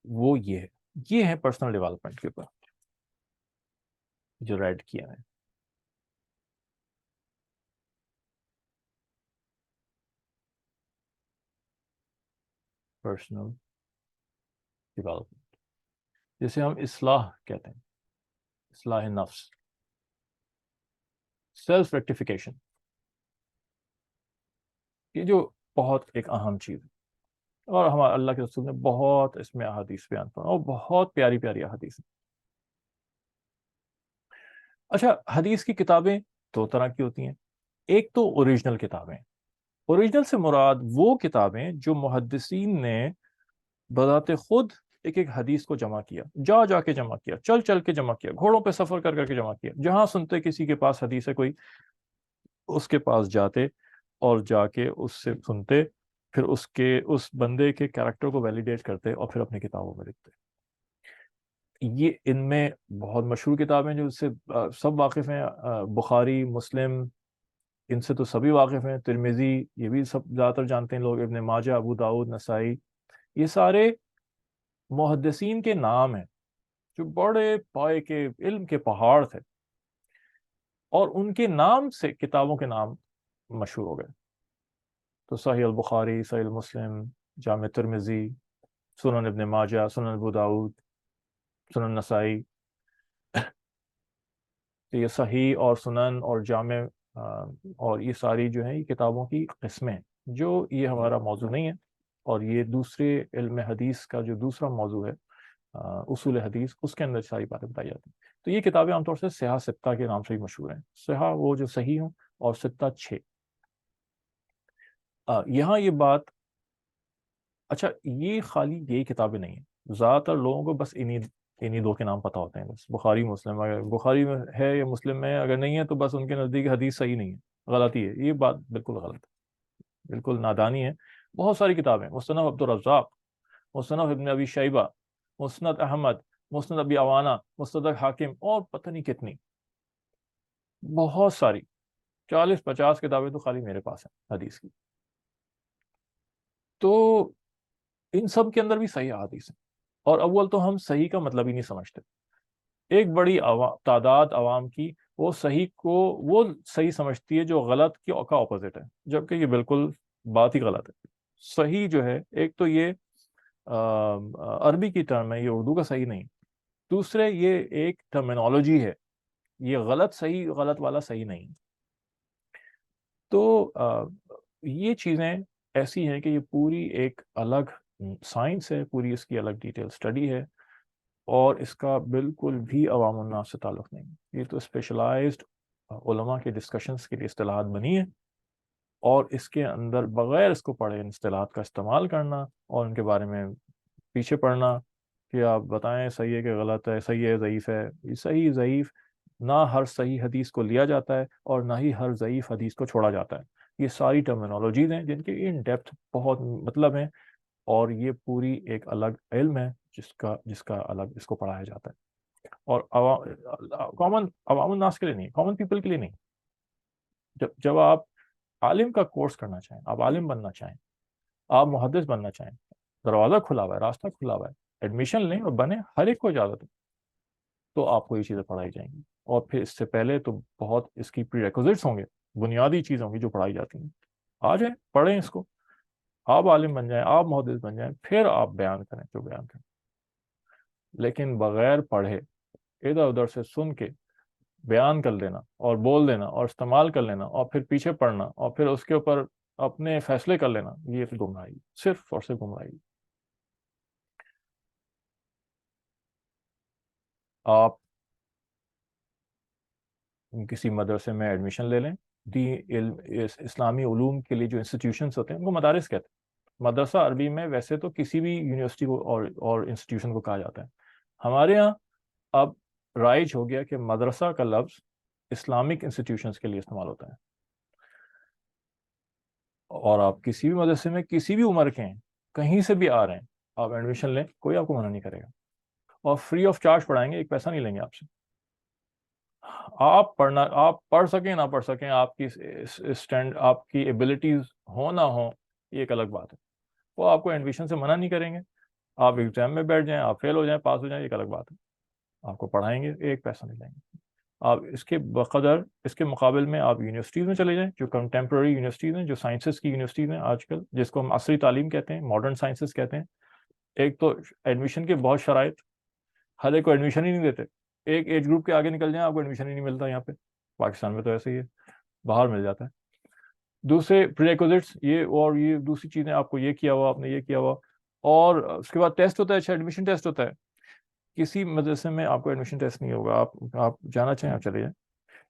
وہ یہ ہے پرسنل ڈیولپمنٹ کے اوپر جو ریڈ کیا ہے. پرسنل ڈیولپمنٹ جسے ہم اصلاح کہتے ہیں, اصلاح نفس, سیلف ریکٹیفیکیشن. یہ جو بہت ایک اہم چیز ہے, اور ہمارے اللہ کے رسول نے بہت اس میں احادیث بیان کرنا, اور بہت پیاری پیاری احادیث ہیں. اچھا, حدیث کی کتابیں دو طرح کی ہوتی ہیں. ایک تو اوریجنل کتابیں. اوریجنل سے مراد وہ کتابیں جو محدثین نے بذات خود ایک ایک حدیث کو جمع کیا, جا کے جمع کیا, چل چل کے جمع کیا, گھوڑوں پہ سفر کر کر کے جمع کیا. جہاں سنتے کسی کے پاس حدیث ہے کوئی, اس کے پاس جاتے اور جا کے اس سے سنتے, پھر اس بندے کے کیریکٹر کو ویلیڈیٹ کرتے اور پھر اپنی کتابوں میں لکھتے. یہ ان میں بہت مشہور کتابیں جو اس سے سب واقف ہیں. بخاری, مسلم, ان سے تو سبھی واقف ہیں. ترمذی, یہ بھی سب زیادہ تر جانتے ہیں لوگ. ابن ماجہ, ابو داؤد, نسائی, یہ سارے محدثین کے نام ہیں جو بڑے پائے کے علم کے پہاڑ تھے, اور ان کے نام سے کتابوں کے نام مشہور ہو گئے. تو صحیح البخاری, صحیح مسلم, جامع ترمذی, سنن ابن ماجہ, سنن ابو داؤد, سنن نسائی. یہ صحیح اور سنن اور جامع اور یہ ساری جو ہیں یہ کتابوں کی قسمیں, جو یہ ہمارا موضوع نہیں ہے. اور یہ دوسرے علم حدیث کا جو دوسرا موضوع ہے اصول حدیث, اس کے اندر ساری باتیں بتائی جاتی ہیں. تو یہ کتابیں عام طور سے صحاح ستہ کے نام سے ہی مشہور ہیں. صحاح وہ جو صحیح ہوں, اور ستہ 6. یہاں یہ بات, اچھا یہ خالی یہی کتابیں نہیں ہیں. زیادہ تر لوگوں کو بس انہی دو کے نام پتہ ہوتے ہیں, بس بخاری مسلم. اگر بخاری میں ہے یا مسلم میں, اگر نہیں ہے تو بس ان کے نزدیک حدیث صحیح نہیں ہے, غلطی ہے. یہ بات بالکل غلط ہے, بالکل نادانی ہے. بہت ساری کتابیں, مصنف عبدالرزاق, مصنف ابن ابی شیبہ, مسند احمد, مسند ابی عوانہ, مستدرک حاکم, اور پتہ نہیں کتنی, بہت ساری, 40-50 کتابیں تو خالی میرے پاس ہیں حدیث کی. تو ان سب کے اندر بھی صحیح احادیث ہیں. اور اول تو ہم صحیح کا مطلب ہی نہیں سمجھتے. ایک بڑی تعداد عوام کی وہ صحیح کو وہ صحیح سمجھتی ہے جو غلط کا اپوزٹ ہے, جبکہ یہ بالکل بات ہی غلط ہے. صحیح جو ہے, ایک تو یہ عربی کی ٹرم ہے, یہ اردو کا صحیح نہیں. دوسرے یہ ایک ٹرمینالوجی ہے, یہ غلط صحیح, غلط والا صحیح نہیں. تو یہ چیزیں ایسی ہیں کہ یہ پوری ایک الگ سائنس ہے, پوری اس کی الگ ڈیٹیل سٹڈی ہے, اور اس کا بالکل بھی عوام الناس سے تعلق نہیں. یہ تو اسپیشلائزڈ علماء کے ڈسکشنز کے لیے اصطلاحات بنی ہیں, اور اس کے اندر بغیر اس کو پڑھے ان اصطلاحات کا استعمال کرنا اور ان کے بارے میں پیچھے پڑنا کہ آپ بتائیں صحیح ہے کہ غلط ہے, صحیح ہے ضعیف ہے. یہ صحیح ضعیف, نہ ہر صحیح حدیث کو لیا جاتا ہے اور نہ ہی ہر ضعیف حدیث کو چھوڑا جاتا ہے. یہ ساری ٹرمینالوجیز ہیں جن کے ان ڈیپتھ بہت مطلب ہیں, اور یہ پوری ایک الگ علم ہے جس کا الگ اس کو پڑھایا جاتا ہے. اور کامن عوام الناس کے لیے نہیں, کامن پیپل کے لیے نہیں. جب آپ عالم کا کورس کرنا چاہیں, آپ عالم بننا چاہیں, آپ محدث بننا چاہیں, دروازہ کھلا ہوا ہے, راستہ کھلا ہوا ہے, ایڈمیشن لیں اور بنیں, ہر ایک کو اجازت ہے. تو آپ کو یہ چیزیں پڑھائی جائیں گی, اور پھر اس سے پہلے تو بہت اس کی پری ریکوزٹس ہوں گے, بنیادی چیز ہوں گی جو پڑھائی جاتی ہیں. آ جائیں, پڑھیں اس کو. آپ عالم بن جائیں، آپ محدث بن جائیں، پھر آپ بیان کریں جو بیان کریں، لیکن بغیر پڑھے ادھر ادھر سے سن کے بیان کر لینا اور بول دینا اور استعمال کر لینا اور پھر پیچھے پڑنا اور پھر اس کے اوپر اپنے فیصلے کر لینا، یہ گمراہی، صرف اور صرف گمراہی۔ آپ کسی مدرسے میں ایڈمیشن لے لیں، اسلامی علوم کے لیے جو انسٹیٹیوشنس ہوتے ہیں ان کو مدارس کہتے ہیں۔ مدرسہ عربی میں ویسے تو کسی بھی یونیورسٹی کو اور انسٹیٹیوشن کو کہا جاتا ہے، ہمارے ہاں اب رائج ہو گیا کہ مدرسہ کا لفظ اسلامک انسٹیٹیوشنس کے لیے استعمال ہوتا ہے، اور آپ کسی بھی مدرسے میں کسی بھی عمر کے ہیں، کہیں سے بھی آ رہے ہیں، آپ ایڈمیشن لیں، کوئی آپ کو منع نہیں کرے گا، اور فری آف چارج پڑھائیں گے، ایک پیسہ نہیں لیں گے آپ سے۔ آپ پڑھ سکیں نہ پڑھ سکیں، آپ کی اسٹینڈ، آپ کی ایبلٹیز ہو نہ ہو، یہ ایک الگ بات ہے، وہ آپ کو ایڈمیشن سے منع نہیں کریں گے۔ آپ ایگزام میں بیٹھ جائیں، آپ فیل ہو جائیں، پاس ہو جائیں، یہ ایک الگ بات ہے، آپ کو پڑھائیں گے، ایک پیسہ نہیں لیں گے۔ آپ اس کے مقابل میں آپ یونیورسٹیز میں چلے جائیں، جو کنٹمپرری یونیورسٹیز ہیں، جو سائنسز کی یونیورسیٹیز ہیں آج کل، جس کو ہم عصری تعلیم کہتے ہیں، ماڈرن سائنسز کہتے ہیں۔ ایک تو ایڈمیشن کے بہت شرائط، ہر ایک کو ایڈمیشن ہی نہیں دیتے، ایک ایج گروپ کے آگے نکل جائیں آپ کو ایڈمیشن ہی نہیں ملتا، یہاں پہ پاکستان میں تو ایسے ہی ہے، باہر مل جاتا ہے۔ دوسرے پریکوزٹس، یہ دوسری چیزیں، آپ کو یہ کیا ہوا، آپ نے یہ کیا ہوا، اور اس کے بعد ٹیسٹ ہوتا ہے، اچھا ایڈمیشن ٹیسٹ ہوتا ہے۔ کسی مدرسے میں آپ کو ایڈمیشن ٹیسٹ نہیں ہوگا، آپ جانا چاہیں آپ چلے جائیں،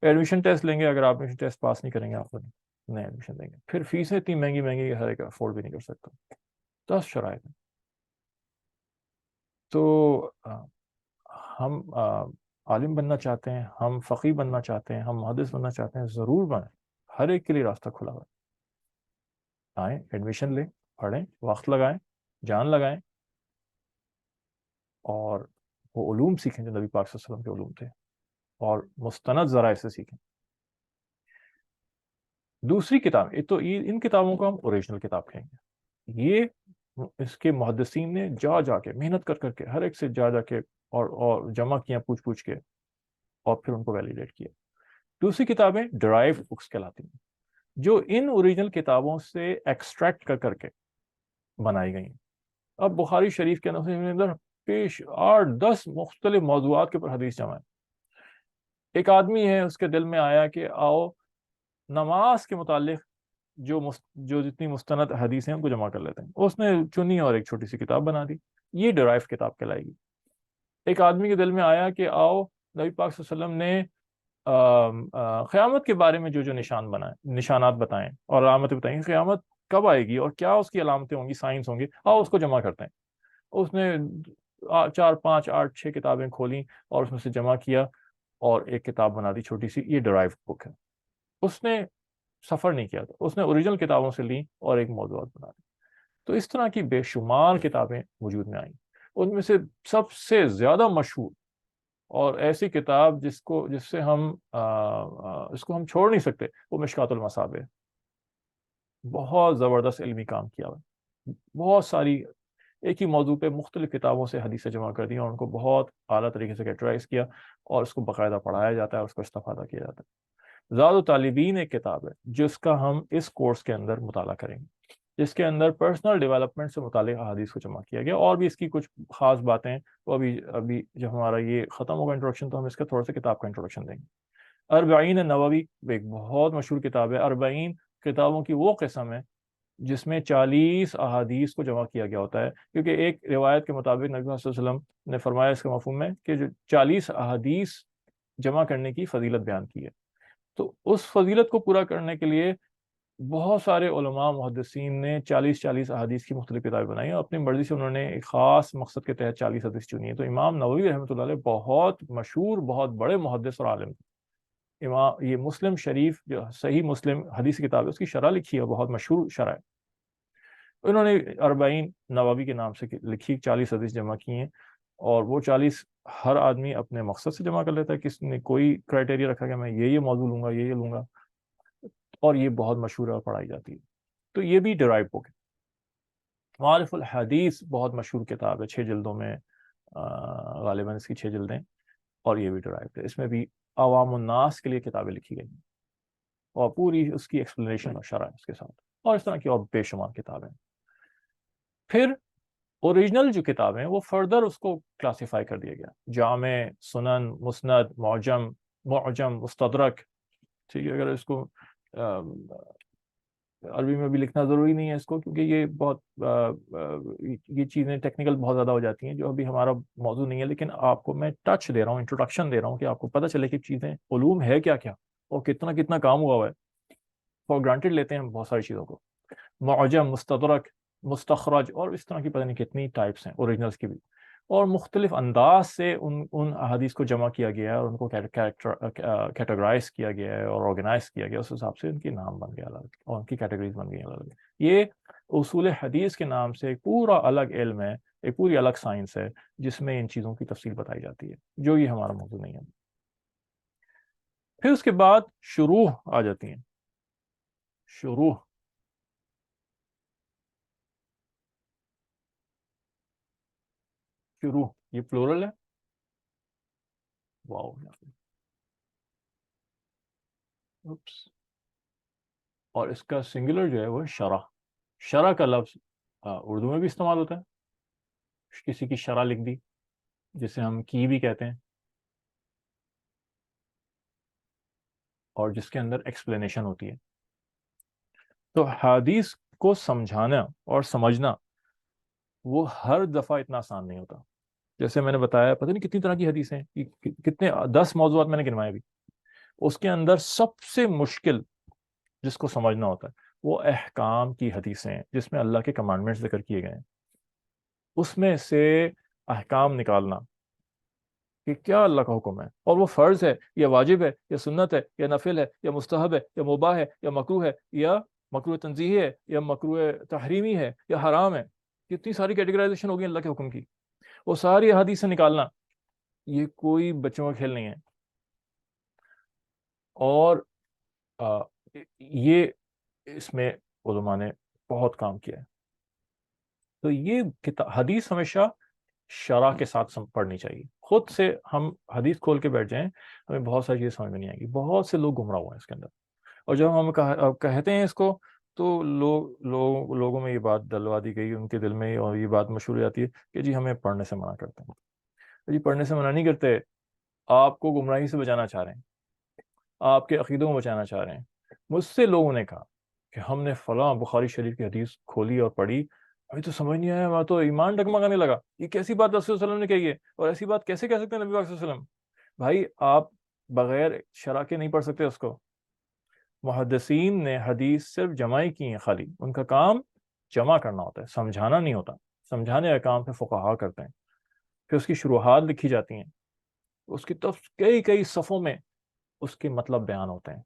ایڈمیشن ٹیسٹ لیں گے، اگر آپ ایڈمیشن ٹیسٹ پاس نہیں کریں گے آپ کو نہیں ایڈمیشن دیں گے، پھر فیسیں اتنی مہنگی مہنگی ہر ایک افورڈ بھی نہیں کر سکتا، 10 شرائط ہیں۔ تو ہم عالم بننا چاہتے ہیں، ہم فقی بننا چاہتے ہیں، ہم محدث بننا چاہتے ہیں، ضرور بنیں، ہر ایک کے لیے راستہ کھلا ہوا ہے، آئیں ایڈمیشن لیں، پڑھیں، وقت لگائیں، جان لگائیں، اور وہ علوم سیکھیں جو نبی پاک صلی اللہ علیہ وسلم کے علوم تھے، اور مستند ذرائع سے سیکھیں۔ دوسری کتاب، تو ان کتابوں کو ہم اوریجنل کتاب کہیں گے، یہ اس کے محدثین نے جا جا کے محنت کر کر کے ہر ایک سے جا جا کے اور جمع کیا، پوچھ پوچھ کے، اور پھر ان کو ویلیڈیٹ کیا۔ دوسری کتابیں ڈرائیو بکس کہلاتی ہیں، جو ان اوریجنل کتابوں سے ایکسٹریکٹ کر کر کے بنائی گئی ہیں۔ اب بخاری شریف کے اندر پیش 8-10 مختلف موضوعات کے اوپر حدیث جمع ہے۔ ایک آدمی ہے، اس کے دل میں آیا کہ آؤ نماز کے متعلق جو جتنی مستند حدیث ہیں ان کو جمع کر لیتے ہیں، اس نے چنی اور ایک چھوٹی سی کتاب بنا دی، یہ ڈرائیو کتاب کہلائے گی۔ ایک آدمی کے دل میں آیا کہ آؤ نبی پاک صلی اللہ علیہ وسلم نے قیامت کے بارے میں جو نشانات بتائیں اور علامتیں بتائیں، قیامت کب آئے گی اور کیا اس کی علامتیں ہوں گی، سائنس ہوں گی، آؤ اس کو جمع کرتے ہیں۔ اس نے 4-5-8-6 کتابیں کھولیں اور اس میں سے جمع کیا اور ایک کتاب بنا دی چھوٹی سی، یہ ڈرائیو بک ہے۔ اس نے سفر نہیں کیا تھا، اس نے اوریجنل کتابوں سے لیں اور ایک موضوعات بنا دی۔ تو اس طرح کی بے شمار کتابیں وجود میں آئیں، ان میں سے سب سے زیادہ مشہور اور ایسی کتاب جس سے اس کو ہم چھوڑ نہیں سکتے، وہ مشکات المصابیح ہے۔ بہت زبردست علمی کام کیا ہوا، بہت ساری ایک ہی موضوع پہ مختلف کتابوں سے حدیثیں جمع کر دی اور ان کو بہت اعلیٰ طریقے سے کیٹرائز کیا، اور اس کو باقاعدہ پڑھایا جاتا ہے اور اس کو استفادہ کیا جاتا ہے۔ زاد الطالبین ایک کتاب ہے جس کا ہم اس کورس کے اندر مطالعہ کریں گے، جس کے اندر پرسنل ڈیولپمنٹ سے متعلق احادیث کو جمع کیا گیا، اور بھی اس کی کچھ خاص باتیں، وہ ابھی جب ہمارا یہ ختم ہوگا انٹروڈکشن تو ہم اس کا تھوڑا سا کتاب کا انٹروڈکشن دیں گے۔ اربعین نووی ایک بہت مشہور کتاب ہے۔ اربعین کتابوں کی وہ قسم ہے جس میں 40 احادیث کو جمع کیا گیا ہوتا ہے، کیونکہ ایک روایت کے مطابق نبی صلی اللہ علیہ وسلم نے فرمایا اس کا مفہوم ہے کہ جو 40 احادیث جمع کرنے کی فضیلت بیان کی ہے، تو اس فضیلت کو پورا کرنے کے لیے بہت سارے علماء محدثین نے 40 احادیث کی مختلف کتابیں بنائی، اور اپنی مرضی سے انہوں نے ایک خاص مقصد کے تحت 40 حدیث چنی ہے۔ تو امام نووی رحمۃ اللہ علیہ بہت مشہور، بہت بڑے محدث اور عالم تھے۔ یہ مسلم شریف جو صحیح مسلم حدیث کتاب ہے، اس کی شرح لکھی ہے، بہت مشہور شرح ہے۔ انہوں نے اربعین نووی کے نام سے لکھی، 40 حدیث جمع کی ہیں، اور وہ 40 ہر آدمی اپنے مقصد سے جمع کر لیتا ہے، کس نے کوئی کرائٹیریا رکھا کہ میں یہ موضوع لوں گا، یہ لوں گا، اور یہ بہت مشہور ہے اور پڑھائی جاتی ہے۔ تو یہ بھی ڈرائیو بک ہے۔ معارف الحدیث بہت مشہور کتاب ہے، 6 جلدوں میں، غالباً اس کی 6 جلدیں، اور یہ بھی ڈرائیو ہے۔ اس میں بھی عوام الناس کے لیے کتابیں لکھی گئی ہیں، اور پوری اس کی ایکسپلینیشن اور شرح اس کے ساتھ، اور اس طرح کی اور بے شمار کتابیں۔ پھر اوریجنل جو کتابیں ہیں وہ فردر اس کو کلاسیفائی کر دیا گیا، جامع، سنن، مسند، معجم، مستدرک. ٹھیک ہے، اگر اس کو عربی میں بھی لکھنا ضروری نہیں ہے اس کو، کیونکہ یہ بہت یہ چیزیں ٹیکنیکل بہت زیادہ ہو جاتی ہیں جو ابھی ہمارا موضوع نہیں ہے، لیکن آپ کو میں ٹچ دے رہا ہوں، انٹروڈکشن دے رہا ہوں کہ آپ کو پتہ چلے کہ چیزیں علوم ہے کیا کیا اور کتنا کتنا کام ہوا ہے. فار گرانٹیڈ لیتے ہیں ہم بہت ساری چیزوں کو. معجم، مستدرک، مستخرج، اور اس طرح کی پتہ نہیں کتنی ٹائپس ہیں اوریجنلس کی بھی، اور مختلف انداز سے ان احادیث کو جمع کیا گیا ہے اور ان کو کیٹیگرائز کیا گیا ہے اور آرگنائز کیا گیا، اس حساب سے ان کے نام بن گئے الگ اور ان کی کیٹیگریز بن گئی الگ. یہ اصول حدیث کے نام سے ایک پورا الگ علم ہے، ایک پوری الگ سائنس ہے جس میں ان چیزوں کی تفصیل بتائی جاتی ہے، جو یہ ہمارا موضوع نہیں ہے. پھر اس کے بعد شروح آ جاتی ہیں. شروح شروح یہ پلورل ہے. واو. اوپس. اور اس کا سنگولر جو ہے وہ شرح. شرح کا لفظ اردو میں بھی استعمال ہوتا ہے. کسی کی شرح لکھ دی، جسے ہم کی بھی کہتے ہیں، اور جس کے اندر ایکسپلینیشن ہوتی ہے. تو حدیث کو سمجھانا اور سمجھنا وہ ہر دفعہ اتنا آسان نہیں ہوتا. جیسے میں نے بتایا، پتہ نہیں کتنی طرح کی حدیثیں ہیں، کتنے 10 موضوعات میں نے گنوائے ابھی. اس کے اندر سب سے مشکل جس کو سمجھنا ہوتا ہے وہ احکام کی حدیثیں ہیں، جس میں اللہ کے کمانڈمنٹس ذکر کیے گئے ہیں. اس میں سے احکام نکالنا کہ کیا اللہ کا حکم ہے، اور وہ فرض ہے یا واجب ہے یا سنت ہے یا نفل ہے یا مستحب ہے یا مباح ہے یا مکروہ ہے یا مکروہ تنزیہی ہے یا مکروہ تحریمی ہے یا حرام ہے. کتنی ساری کیٹیگرائزیشن ہوگی اللہ کے حکم کی. وہ ساری حدیثیں نکالنا یہ کوئی بچوں کا کھیل نہیں ہے. اور یہ اس میں علماء نے بہت کام کیا ہے. تو یہ حدیث ہمیشہ شرح کے ساتھ پڑھنی چاہیے. خود سے ہم حدیث کھول کے بیٹھ جائیں، ہمیں بہت ساری چیزیں سمجھ میں نہیں آئیں گی. بہت سے لوگ گمراہ ہوئے ہیں اس کے اندر، اور جب ہم کہتے ہیں اس کو تو لوگوں میں یہ بات ڈلوا دی گئی ان کے دل میں، اور یہ بات مشہور ہو جاتی ہے کہ جی ہمیں پڑھنے سے منع کرتے ہیں. جی پڑھنے سے منع نہیں کرتے، آپ کو گمراہی سے بچانا چاہ رہے ہیں، آپ کے عقیدوں میں بچانا چاہ رہے ہیں. مجھ سے لوگوں نے کہا کہ ہم نے فلاں بخاری شریف کی حدیث کھولی اور پڑھی، ابھی تو سمجھ نہیں آیا، میں تو ایمان ڈگمگانے لگا. یہ کیسی بات رسول صلی اللہ علیہ وسلم نے کہی ہے، اور ایسی بات کیسے کہہ سکتے ہیں نبی پاک صلی اللہ علیہ وسلم؟ بھائی آپ بغیر شرح کے نہیں پڑھ سکتے اس کو. محدثین نے حدیث صرف جمع ہی کی ہیں، خالی ان کا کام جمع کرنا ہوتا ہے، سمجھانا نہیں ہوتا. سمجھانے کا کام پہ فقہا کرتے ہیں. پھر اس کی شروحات لکھی جاتی ہیں، اس کی کئی صفوں میں اس کے مطلب بیان ہوتے ہیں،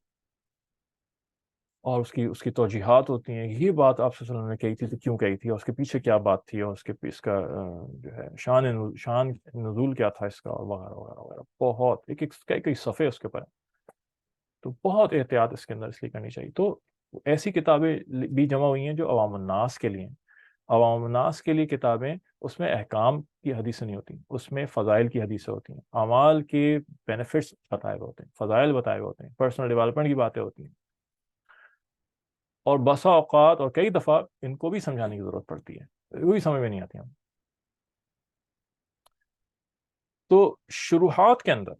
اور اس کی توجیحات ہوتی ہیں. یہ بات آپ صلی اللہ علیہ وسلم نے کہی تھی تو کیوں کہی تھی، اور اس کے پیچھے کیا بات تھی، اور اس کا جو ہے شان نزول کیا تھا اس کا، اور وغیرہ وغیرہ وغیرہ. بہت کئی صفحے اس کے اوپر. تو بہت احتیاط اس کے اندر اس لیے کرنی چاہیے. تو ایسی کتابیں بھی جمع ہوئی ہیں جو عوام الناس کے لیے ہیں. عوام الناس کے لیے کتابیں، اس میں احکام کی حدیثیں نہیں ہوتی، اس میں فضائل کی حدیثیں ہوتی ہیں، اعمال کے بینیفٹس بتائے ہوئے ہوتے ہیں، فضائل بتائے ہوئے ہوتے ہیں، پرسنل ڈیولپمنٹ کی باتیں ہوتی ہیں. اور بسا اوقات اور کئی دفعہ ان کو بھی سمجھانے کی ضرورت پڑتی ہے، وہی سمجھ میں نہیں آتی ہم. تو شروحات کے اندر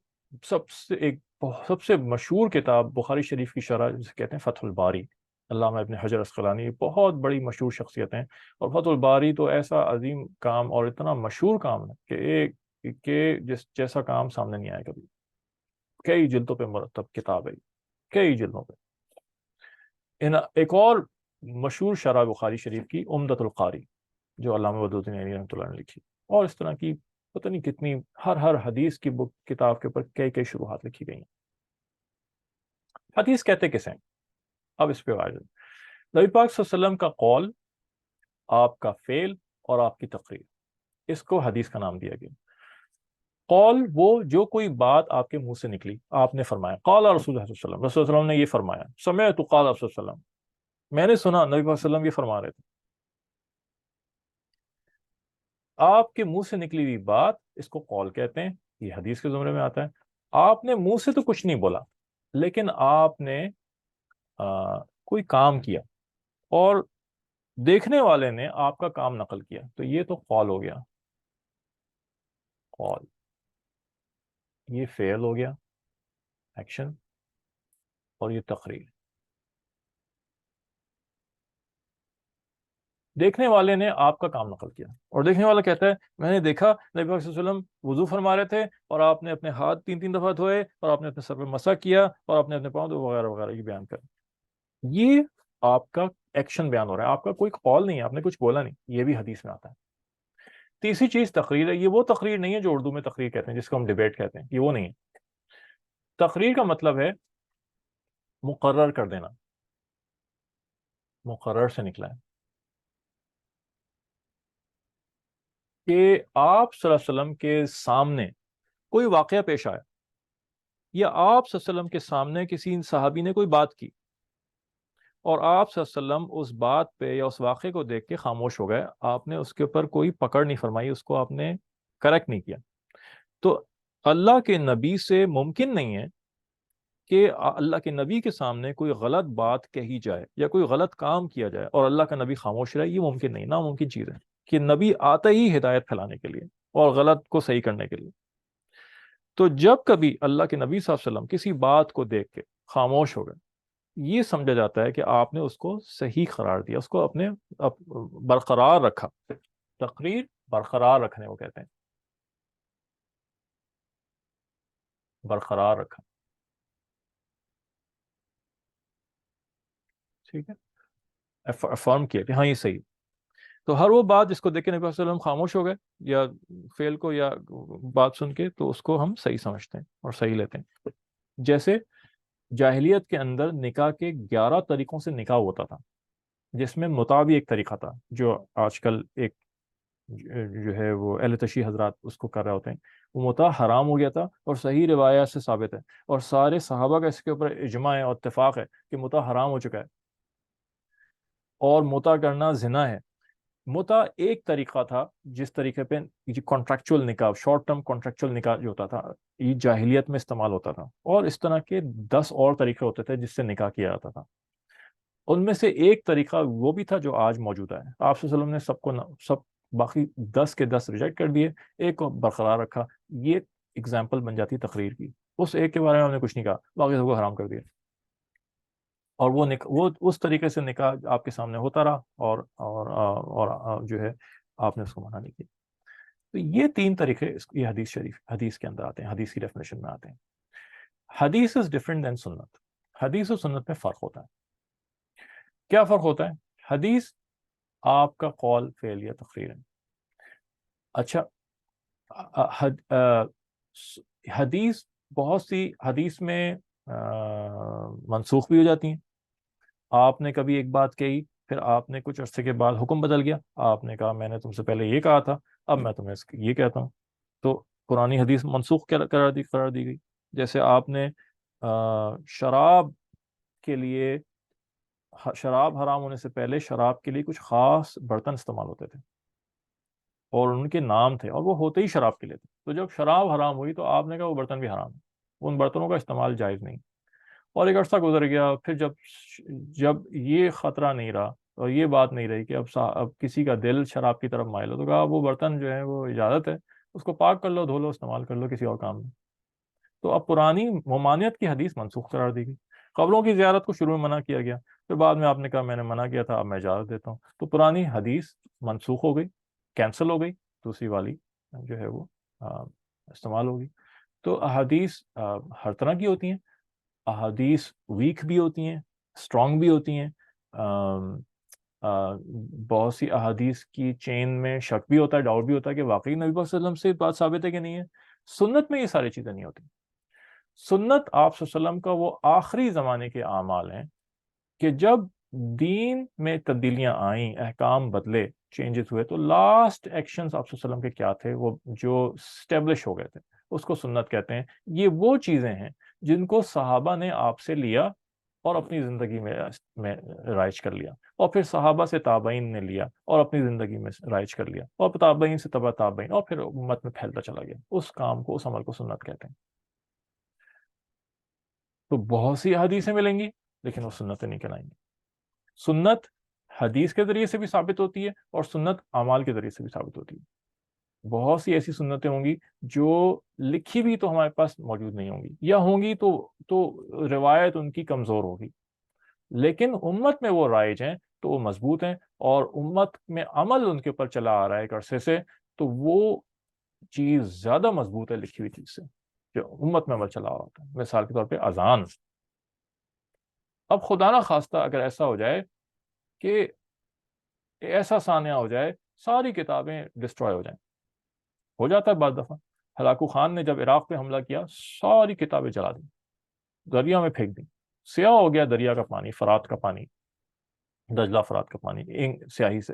سب سے مشہور کتاب بخاری شریف کی شرح جسے کہتے ہیں فتح الباری. علامہ ابن حجر عسقلانی بہت بڑی مشہور شخصیت ہیں، اور فتح الباری تو ایسا عظیم کام اور اتنا مشہور کام ہے کہ جیسا کام سامنے نہیں آیا کبھی. کئی جلدوں پہ مرتب کتاب ہے، کئی جلدوں پہ. ایک اور مشہور شرح بخاری شریف کی عمدۃ القاری، جو علامہ بدرالدین عینی رحمۃ اللہ نے لکھی. اور اس طرح کی پتہ نہیں کتنی، ہر حدیث کی کتاب کے اوپر کئی شروحات لکھی گئی ہیں. حدیث کہتے کسے ہیں؟ اب اس پہ آ جائیں. نبی پاک صلی اللہ علیہ وسلم کا قول، آپ کا فعل اور آپ کی تقریر، اس کو حدیث کا نام دیا گیا. قول وہ جو کوئی بات آپ کے منہ سے نکلی، آپ نے فرمایا قال رسول اللہ صلی اللہ علیہ وسلم، رسول اللہ علیہ وسلم نے یہ فرمایا. سمعت قال رسول اللہ صلی اللہ علیہ وسلم، میں نے سنا نبی پاک صلی اللہ علیہ وسلم یہ فرما رہے تھے. آپ کے منہ سے نکلی ہوئی بات، اس کو قول کہتے ہیں، یہ حدیث کے زمرے میں آتا ہے. آپ نے منہ سے تو کچھ نہیں بولا، لیکن آپ نے کوئی کام کیا، اور دیکھنے والے نے آپ کا کام نقل کیا، تو یہ تو قول ہو گیا، قول، یہ فعل ہو گیا، ایکشن، اور یہ تقریر۔ دیکھنے والے نے آپ کا کام نقل کیا، اور دیکھنے والا کہتا ہے میں نے دیکھا نبی پاک صلی اللہ علیہ وسلم وضو فرما رہے تھے، اور آپ نے اپنے ہاتھ 3 دفعہ دھوئے، اور آپ نے اپنے سر پہ مسح کیا، اور آپ نے اپنے پاؤں وغیرہ وغیرہ، یہ بیان کر، یہ آپ کا ایکشن بیان ہو رہا ہے، آپ کا کوئی قول نہیں ہے، آپ نے کچھ بولا نہیں، یہ بھی حدیث میں آتا ہے۔ تیسری چیز تقریر ہے، یہ وہ تقریر نہیں ہے جو اردو میں تقریر کہتے ہیں، جس کو ہم ڈیبیٹ کہتے ہیں، یہ وہ نہیں ہے۔ تقریر کا مطلب ہے مقرر کر دینا، مقرر سے نکلا ہے کہ آپ صلی اللہ علیہ وسلم کے سامنے کوئی واقعہ پیش آیا، یا آپ صلی اللہ علیہ وسلم کے سامنے کسی صحابی نے کوئی بات کی، اور آپ صلی اللہ علیہ وسلم اس بات پہ یا اس واقعے کو دیکھ کے خاموش ہو گئے، آپ نے اس کے اوپر کوئی پکڑ نہیں فرمائی، اس کو آپ نے کریکٹ نہیں کیا، تو اللہ کے نبی سے ممکن نہیں ہے کہ اللہ کے نبی کے سامنے کوئی غلط بات کہی جائے یا کوئی غلط کام کیا جائے اور اللہ کا نبی خاموش رہے، یہ ممکن نہیں، ناممکن چیز ہے کہ نبی آتا ہی ہدایت پھیلانے کے لیے اور غلط کو صحیح کرنے کے لیے۔ تو جب کبھی اللہ کے نبی صلی اللہ علیہ وسلم کسی بات کو دیکھ کے خاموش ہو گئے، یہ سمجھا جاتا ہے کہ آپ نے اس کو صحیح قرار دیا، اس کو اپنے برقرار رکھا۔ تقریر برقرار رکھنے کو کہتے ہیں، برقرار رکھا، ٹھیک ہے، افرم کیا کہ ہاں یہ صحیح۔ تو ہر وہ بات جس کو دیکھ کے نبی صلی اللہ علیہ وسلم خاموش ہو گئے یا فعل کو یا بات سن کے، تو اس کو ہم صحیح سمجھتے ہیں اور صحیح لیتے ہیں۔ جیسے جاہلیت کے اندر نکاح کے 11 طریقوں سے نکاح ہوتا تھا، جس میں متع بھی ایک طریقہ تھا، جو آج کل ایک جو ہے وہ اہل تشیع حضرات اس کو کر رہے ہوتے ہیں، وہ متع حرام ہو گیا تھا، اور صحیح روایات سے ثابت ہے، اور سارے صحابہ کا اس کے اوپر اجماع ہے اور اتفاق ہے کہ متع حرام ہو چکا ہے، اور متع کرنا زنا ہے۔ متع ایک طریقہ تھا جس طریقے پہ کانٹریکچوئل نکاح، شارٹ ٹرم کانٹریکچوئل نکاح جو ہوتا تھا، یہ جاہلیت میں استعمال ہوتا تھا، اور اس طرح کے 10 اور طریقے ہوتے تھے جس سے نکاح کیا جاتا تھا۔ ان میں سے ایک طریقہ وہ بھی تھا جو آج موجودہ ہے، آپ صلی اللہ علیہ وسلم نے سب کو سب باقی 10 کے 10 ریجیکٹ کر دیے، ایک کو برقرار رکھا، یہ اگزامپل بن جاتی تقریر کی۔ اس ایک کے بارے میں ہم نے کچھ نہیں کہا، باقی سب کو حرام کر دیا، اور وہ اس طریقے سے نکاح آپ کے سامنے ہوتا رہا، اور جو ہے آپ نے اس کو منع نہیں کیا۔ تو یہ 3 طریقے یہ حدیث کے اندر آتے ہیں، حدیث کی ڈیفینیشن میں آتے ہیں۔ حدیث از ڈفرنٹ دین سنت، حدیث اور سنت میں فرق ہوتا ہے۔ کیا فرق ہوتا ہے؟ حدیث آپ کا قول، فعل یا تقریر ہے۔ اچھا، حدیث، بہت سی حدیث میں منسوخ بھی ہو جاتی ہیں۔ آپ نے کبھی ایک بات کہی، پھر آپ نے کچھ عرصے کے بعد حکم بدل گیا، آپ نے کہا میں نے تم سے پہلے یہ کہا تھا، اب میں تمہیں یہ کہتا ہوں، تو پرانی حدیث منسوخ قرار دی گئی۔ جیسے آپ نے شراب کے لیے، شراب حرام ہونے سے پہلے شراب کے لیے کچھ خاص برتن استعمال ہوتے تھے، اور ان کے نام تھے، اور وہ ہوتے ہی شراب کے لیے تھے، تو جب شراب حرام ہوئی تو آپ نے کہا وہ برتن بھی حرام ہے، ان برتنوں کا استعمال جائز نہیں۔ اور ایک عرصہ گزر گیا، پھر جب یہ خطرہ نہیں رہا اور یہ بات نہیں رہی کہ اب کسی کا دل شراب کی طرف مائل ہو، تو کہا وہ برتن جو ہے وہ اجازت ہے، اس کو پاک کر لو، دھو لو، استعمال کر لو کسی اور کام میں۔ تو اب پرانی ممانعت کی حدیث منسوخ قرار دی گئی۔ قبروں کی زیارت کو شروع میں منع کیا گیا، پھر بعد میں آپ نے کہا میں نے منع کیا تھا، اب میں اجازت دیتا ہوں، تو پرانی حدیث منسوخ ہو گئی، کینسل ہو گئی، دوسری والی جو ہے وہ استعمال ہوگی۔ تو احادیث ہر طرح کی ہوتی ہیں، احادیث ویک بھی ہوتی ہیں، اسٹرانگ بھی ہوتی ہیں، بہت سی احادیث کی چین میں شک بھی ہوتا ہے، ڈاؤٹ بھی ہوتا ہے کہ واقعی نبی صلی اللہ علیہ وسلم سے بات ثابت ہے کہ نہیں ہے۔ سنت میں یہ ساری چیزیں نہیں ہوتی۔ سنت آپ صلی اللہ علیہ وسلم کا وہ آخری زمانے کے اعمال ہیں کہ جب دین میں تبدیلیاں آئیں، احکام بدلے، چینجز ہوئے، تو لاسٹ ایکشنز آپ صلی اللہ علیہ وسلم کے کیا تھے، وہ جو اسٹیبلش ہو گئے تھے، اس کو سنت کہتے ہیں۔ یہ وہ چیزیں ہیں جن کو صحابہ نے آپ سے لیا اور اپنی زندگی میں رائج کر لیا، اور پھر صحابہ سے تابعین نے لیا اور اپنی زندگی میں رائج کر لیا، اور تابعین سے تبع تابعین، اور پھر امت میں پھیلتا چلا گیا۔ اس کام کو، اس عمل کو سنت کہتے ہیں۔ تو بہت سی حدیثیں ملیں گی لیکن وہ سنتیں نہیں کہلائیں گی۔ سنت حدیث کے ذریعے سے بھی ثابت ہوتی ہے اور سنت اعمال کے ذریعے سے بھی ثابت ہوتی ہے. بہت سی ایسی سنتیں ہوں گی جو لکھی بھی تو ہمارے پاس موجود نہیں ہوں گی، یا ہوں گی تو روایت ان کی کمزور ہوگی، لیکن امت میں وہ رائج ہیں تو وہ مضبوط ہیں، اور امت میں عمل ان کے اوپر چلا آ رہا ہے ایک عرصے سے، تو وہ چیز زیادہ مضبوط ہے لکھی ہوئی چیز سے جو امت میں عمل چلا آ رہا ہے. مثال کے طور پہ اذان. اب خدا نہ خواستہ اگر ایسا ہو جائے کہ ایسا سانحہ ہو جائے ساری کتابیں ڈسٹروائے ہو جائیں، ہو جاتا ہے بعض دفعہ. ہلاکو خان نے جب عراق پہ حملہ کیا ساری کتابیں جلا دیں، دریا میں پھینک دیں، سیاہ ہو گیا دریا کا پانی، فرات کا پانی، دجلہ فرات کا پانی سیاہی سے،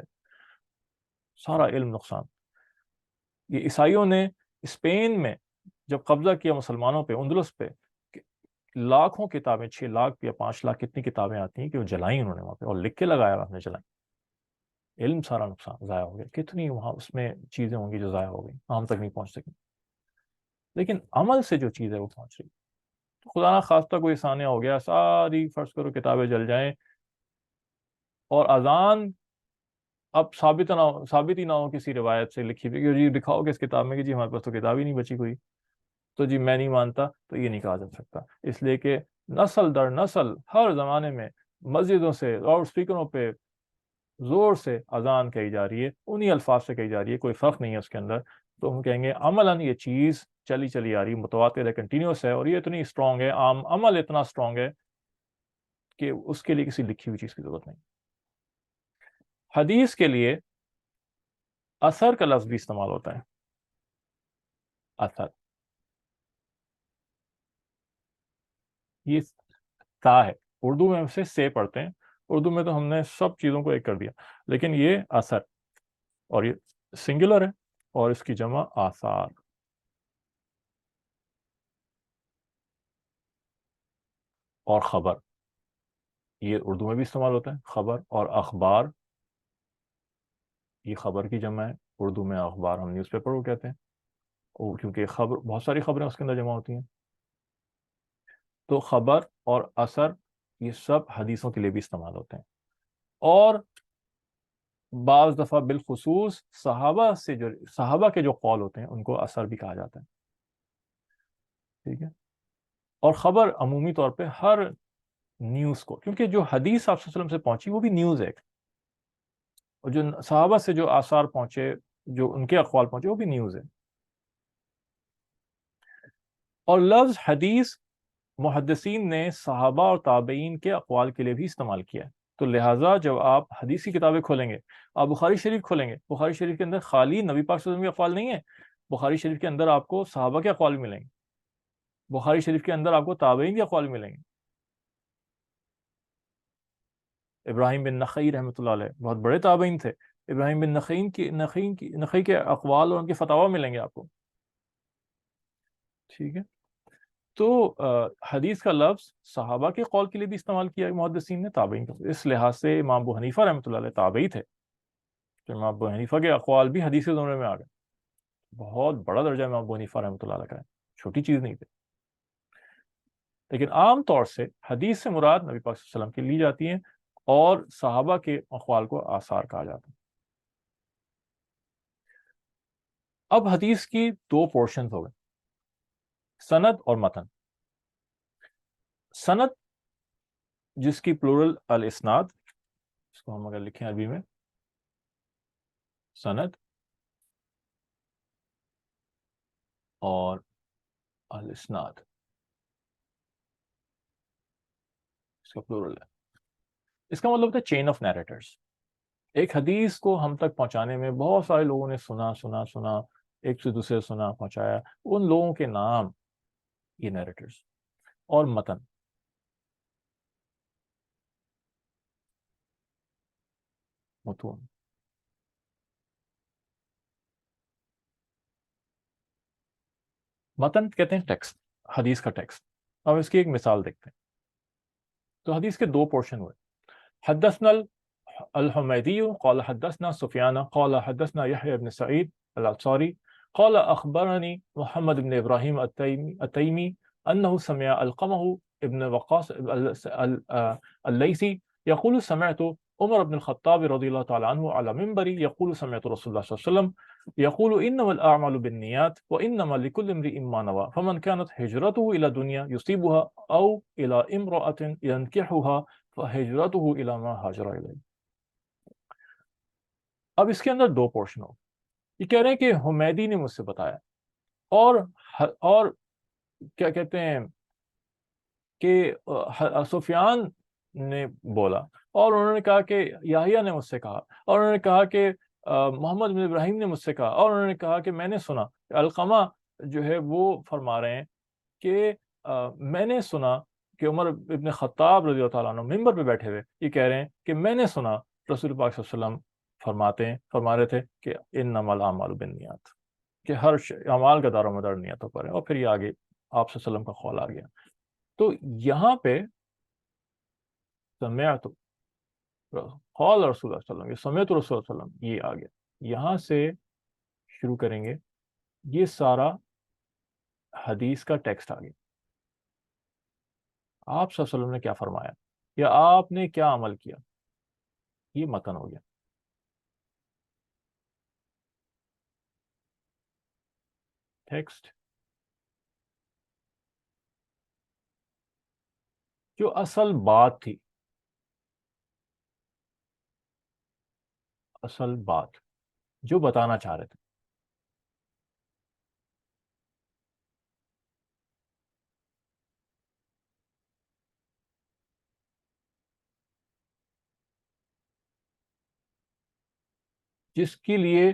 سارا علم نقصان. یہ عیسائیوں نے اسپین میں جب قبضہ کیا مسلمانوں پہ، اندلس پہ، لاکھوں کتابیں، 6 لاکھ یا 5 لاکھ کتنی کتابیں آتی ہیں کہ وہ جلائیں انہوں نے وہاں پہ، اور لکھ کے لگایا ہم نے جلائیں. علم سارا نقصان ضائع ہو گیا. کتنی وہاں اس میں چیزیں ہوں گی جو ضائع ہو گئی، ہم تک نہیں پہنچ سکی، لیکن عمل سے جو چیز ہے وہ پہنچ رہی. تو خدا نہ خواستہ کوئی سانحہ ہو گیا، ساری فرض کرو کتابیں جل جائیں، اور اذان اب ثابت ہی نہ ہو کسی روایت سے لکھی ہوئی کہ جی دکھاؤ کہ اس کتاب میں کہ جی ہمارے پاس تو کتاب ہی نہیں بچی کوئی، تو جی میں نہیں مانتا، تو یہ نہیں کہا جا سکتا. اس لیے کہ نسل در نسل ہر زمانے میں مسجدوں سے اور اسپیکروں پہ زور سے اذان کہی جا رہی ہے، انہی الفاظ سے کہی جا رہی ہے، کوئی فرق نہیں ہے اس کے اندر. تو ہم کہیں گے عملاً یہ چیز چلی آ رہی، متواتر ہے، کنٹینیوس ہے، اور یہ اتنی اسٹرانگ ہے، عمل اتنا اسٹرانگ ہے کہ اس کے لیے کسی لکھی ہوئی چیز کی ضرورت نہیں. حدیث کے لیے اثر کا لفظ بھی استعمال ہوتا ہے. اثر، یہ تا ہے، اردو میں ہم سے پڑھتے ہیں، اردو میں تو ہم نے سب چیزوں کو ایک کر دیا، لیکن یہ اثر، اور یہ سنگولر ہے، اور اس کی جمع آثار. اور خبر، یہ اردو میں بھی استعمال ہوتا ہے، خبر. اور اخبار، یہ خبر کی جمع ہے، اردو میں اخبار ہم نیوز پیپر کو کہتے ہیں، کیونکہ خبر بہت ساری خبریں اس کے اندر جمع ہوتی ہیں. تو خبر اور اثر یہ سب حدیثوں کے لیے بھی استعمال ہوتے ہیں. اور بعض دفعہ بالخصوص صحابہ کے جو قول ہوتے ہیں ان کو اثر بھی کہا جاتا ہے. ٹھیک ہے. اور خبر عمومی طور پہ ہر نیوز کو، کیونکہ جو حدیث آپ صلی اللہ علیہ وسلم سے پہنچی وہ بھی نیوز ہے، اور جو صحابہ سے جو آثار پہنچے، جو ان کے اقوال پہنچے، وہ بھی نیوز ہے. اور لفظ حدیث محدثین نے صحابہ اور تابعین کے اقوال کے لیے بھی استعمال کیا ہے. تو لہٰذا جب آپ حدیث کی کتابیں کھولیں گے، آپ بخاری شریف کھولیں گے، بخاری شریف کے اندر خالی نبی پاک صلی اللہ علیہ وسلم کے اقوال نہیں ہیں، بخاری شریف کے اندر آپ کو صحابہ کے اقوال ملیں گے، بخاری شریف کے اندر آپ کو تابعین کے اقوال ملیں گے. ابراہیم بن نخعی رحمۃ اللہ علیہ بہت بڑے تابعین تھے، ابراہیم بن نخعی کے اقوال اور ان کے فتاوی ملیں گے آپ کو. ٹھیک ہے. تو حدیث کا لفظ صحابہ کے قول کے لیے بھی استعمال کیا محدثین نے، تابعین کا. اس لحاظ سے امام ابو حنیفہ رحمۃ اللہ علیہ تابعی تھے، تو امام ابو حنیفہ کے اقوال بھی حدیث کے زمرے میں آ گئے. بہت بڑا درجہ امام ابو حنیفہ رحمۃ اللہ علیہ کا ہے، چھوٹی چیز نہیں تھی. لیکن عام طور سے حدیث سے مراد نبی پاک صلی اللہ علیہ وسلم کی لی جاتی ہیں، اور صحابہ کے اقوال کو آثار کہا جاتا ہے. اب حدیث کی 2 پورشنز ہو گئے، سند اور متن. سند جس کی پلورل الاسناد، اس کو ہم اگر لکھیں عربی میں سند اور الاسناد، اس کا پلورل ہے. اس کا مطلب ہوتا ہے چین آف نیریٹرز. ایک حدیث کو ہم تک پہنچانے میں بہت سارے لوگوں نے سنا، ایک سے دوسرے سنا، پہنچایا، ان لوگوں کے نام یہ نیریٹرز. اور متن، متون، متن کہتے ہیں ٹیکسٹ، حدیث کا ٹیکسٹ. اب اس کی ایک مثال دیکھتے ہیں. تو حدیث کے 2 پورشن ہوئے. حدثنا الحمیدی قال حدثنا سفیان قال حدثنا یحیی بن سعید الانصاری قال اخبرني محمد بن ابراہیم التیمی انه سمع القمہ ابن وقاص الليثي يقول سمعت عمر بن الخطاب رضی اللہ تعالیٰ عنہ علی منبری یقول سمعت رسول اللہ صلی اللہ علیہ وسلم یقول انما الاعمال بالنیات وانما لكل امرئ ما نوى فمن كانت هجرته الى دنیا يصيبها او الى امرأة ينكحها فهجرته الى ما هاجر الیہ. اب اس کے اندر دو پورشن ہو. یہ کہہ رہے ہیں کہ حمیدی نے مجھ سے بتایا اور کیا کہتے ہیں کہ سفیان نے بولا اور انہوں نے کہا کہ یحییٰ نے مجھ سے کہا اور انہوں نے کہا کہ محمد بن ابراہیم نے مجھ سے کہا اور انہوں نے کہا کہ میں نے سنا. علقمہ جو ہے وہ فرما رہے ہیں کہ میں نے سنا کہ عمر ابن خطاب رضی اللہ تعالیٰ عنہ ممبر پہ بیٹھے ہوئے یہ کہہ رہے ہیں کہ میں نے سنا رسول پاک صلی اللہ علیہ وسلم فرما رہے تھے کہ انما الاعمال بالنیات، کہ ہر اعمال کا دار و مدار نیتوں پر ہے. اور پھر یہ آگے آپ صلی اللہ علیہ وسلم کا قول آ گیا. تو یہاں پہ سمعت قال رسول اللہ صلی اللہ علیہ وسلم، یہ سمعت رسول اللہ صلی اللہ علیہ وسلم، یہ آ گیا. یہاں سے شروع کریں گے. یہ سارا حدیث کا ٹیکسٹ آ گیا. آپ صلی اللہ علیہ وسلم نے کیا فرمایا یا آپ نے کیا عمل کیا، یہ متن ہو گیا. ٹیکسٹ جو اصل بات تھی، اصل بات جو بتانا چاہ رہے تھے، جس کے لیے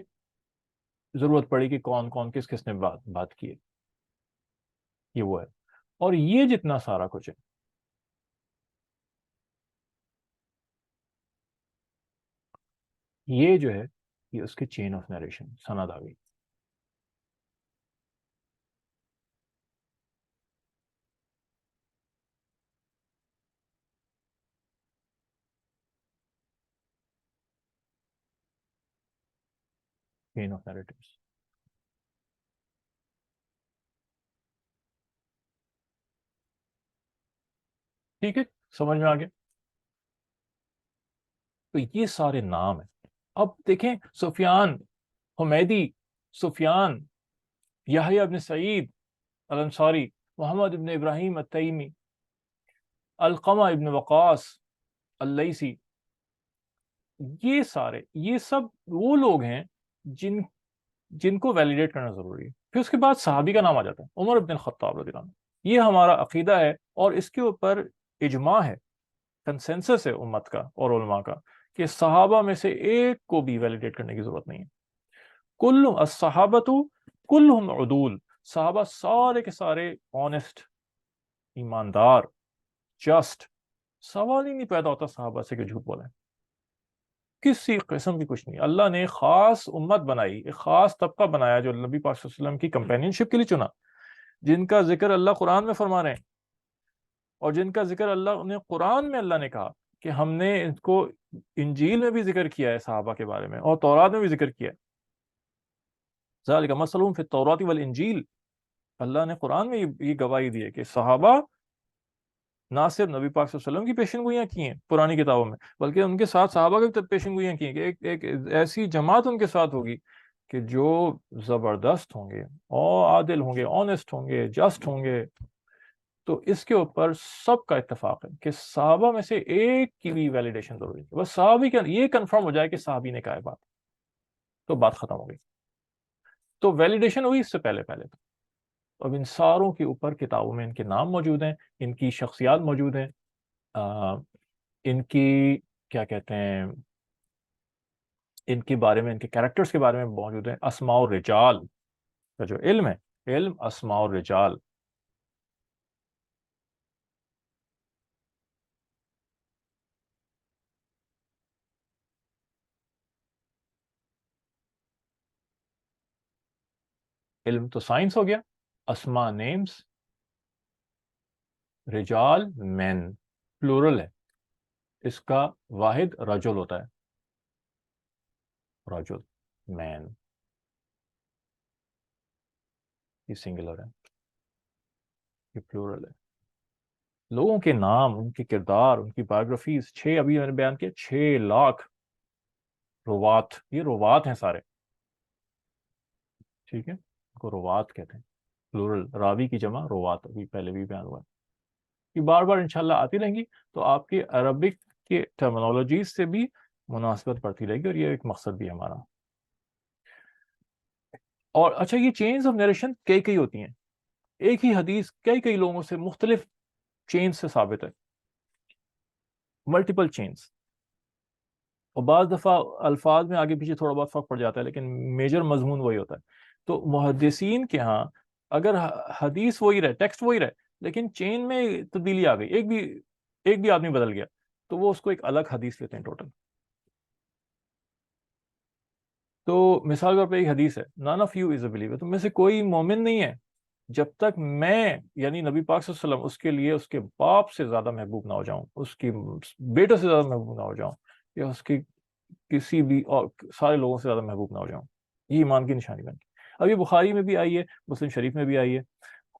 ضرورت پڑی کہ کون کون کس کس نے بات کی ہے، یہ وہ ہے. اور یہ جتنا سارا کچھ ہے یہ جو ہے یہ اس کے چین آف نریشن سند آ گئی. Chain of narratives. ٹھیک ہے، سمجھ میں آ گیا. تو یہ سارے نام ہیں. اب دیکھیں سفیان، حمیدی، سفیان، یحییٰ ابن سعید الانصاری، محمد ابن ابراہیم التیمی، علقمہ ابن وقاص اللیثی، یہ سب وہ لوگ ہیں جن کو ویلیڈیٹ کرنا ضروری ہے. پھر اس کے بعد صحابی کا نام آ جاتا ہے، عمر ابن الخطاب رضی اللہ عنہ. یہ ہمارا عقیدہ ہے اور اس کے اوپر اجماع ہے، کنسنسس ہے امت کا اور علماء کا کہ صحابہ میں سے ایک کو بھی ویلیڈیٹ کرنے کی ضرورت نہیں ہے. کل الصحابۃ کلہم عدول، صحابہ سارے کے سارے آنےسٹ، ایماندار، جسٹ. سوال ہی نہیں پیدا ہوتا صحابہ سے کہ جھوٹ بولیں. کسی قسم کی کچھ نہیں. اللہ نے خاص امت بنائی، ایک خاص طبقہ بنایا جو نبی پاک صلی اللہ علیہ وسلم کی کمپینین شپ کے لیے چنا، جن کا ذکر اللہ قرآن میں فرما رہے ہیں اور جن کا ذکر اللہ نے قرآن میں اللہ نے کہا کہ ہم نے ان کو انجیل میں بھی ذکر کیا ہے صحابہ کے بارے میں اور تورات میں بھی ذکر کیا ہے. ذالک مثلہم فی التوراۃ والانجیل. اللہ نے قرآن میں یہ گواہی دی ہے کہ صحابہ نہ صرف نبی پاک صلی اللہ علیہ وسلم کی پیشن گوئیاں کی ہیں پرانی کتابوں میں، بلکہ ان کے ساتھ صحابہ کی پیشن گوئیاں کی ہیں کہ ایک ایسی جماعت ان کے ساتھ ہوگی کہ جو زبردست ہوں گے اور عادل ہوں گے، آنےسٹ ہوں گے، جسٹ ہوں گے. تو اس کے اوپر سب کا اتفاق ہے کہ صحابہ میں سے ایک کی بھی ویلیڈیشن ضروری ہے. بس صحابی کا یہ کنفرم ہو جائے کہ صحابی نے کہا ہے بات، تو بات ختم ہو گئی. تو ویلیڈیشن ہوئی اس سے پہلے تو اب ان ساروں کے اوپر کتابوں میں ان کے نام موجود ہیں، ان کی شخصیات موجود ہیں، ان کی کیا کہتے ہیں، ان کے بارے میں، ان کے کیریکٹرز کے بارے میں موجود ہیں. اسماء الرجال کا جو علم ہے، علم اسماء الرجال. علم تو سائنس ہو گیا، اسماء نیمز، رجال مین، پلورل ہے. اس کا واحد رجل ہوتا ہے، رجل، مین، یہ سنگولر ہے، یہ پلورل ہے. لوگوں کے نام، ان کے کردار، ان کی بایوگرافیز، 6 ابھی میں نے بیان کیا، 6 لاکھ روات، یہ روات ہیں سارے، ٹھیک ہے، ان کو روات کہتے ہیں، پلورل، راوی کی جمع روات، ابھی پہلے بھی بیان ہوا ہے، یہ بار بار انشاءاللہ آتی رہیں گی، تو آپ کی عربک کے ٹرمنالوجیز سے بھی مناسبت پڑتی رہے گی، اور یہ ایک مقصد بھی ہے ہمارا۔ اور اچھا، یہ چینز آف نیریشن کئی کئی ہوتی ہیں، ایک ہی حدیث کئی کئی لوگوں سے مختلف چینز سے ثابت ہے، ملٹیپل چینز، اور بعض دفعہ الفاظ میں آگے پیچھے تھوڑا بہت فرق پڑ جاتا ہے، لیکن میجر مضمون وہی ہوتا ہے۔ تو محدثین کے ہاں اگر حدیث وہی رہے، ٹیکسٹ وہی رہے، لیکن چین میں تبدیلی آ گئی، ایک بھی آدمی بدل گیا، تو وہ اس کو ایک الگ حدیث لیتے ہیں ٹوٹل۔ تو مثال کے طور پہ ایک حدیث ہے، none of you is a believer، تم میں سے کوئی مومن نہیں ہے جب تک میں، یعنی نبی پاک صلی اللہ علیہ وسلم، اس کے لیے اس کے باپ سے زیادہ محبوب نہ ہو جاؤں، اس کی بیٹے سے زیادہ محبوب نہ ہو جاؤں، یا اس کی کسی بھی اور سارے لوگوں سے زیادہ محبوب نہ ہو جاؤں، یہ ایمان کی نشانی بن گئی۔ اب یہ بخاری میں بھی آئی ہے، مسلم شریف میں بھی آئی ہے،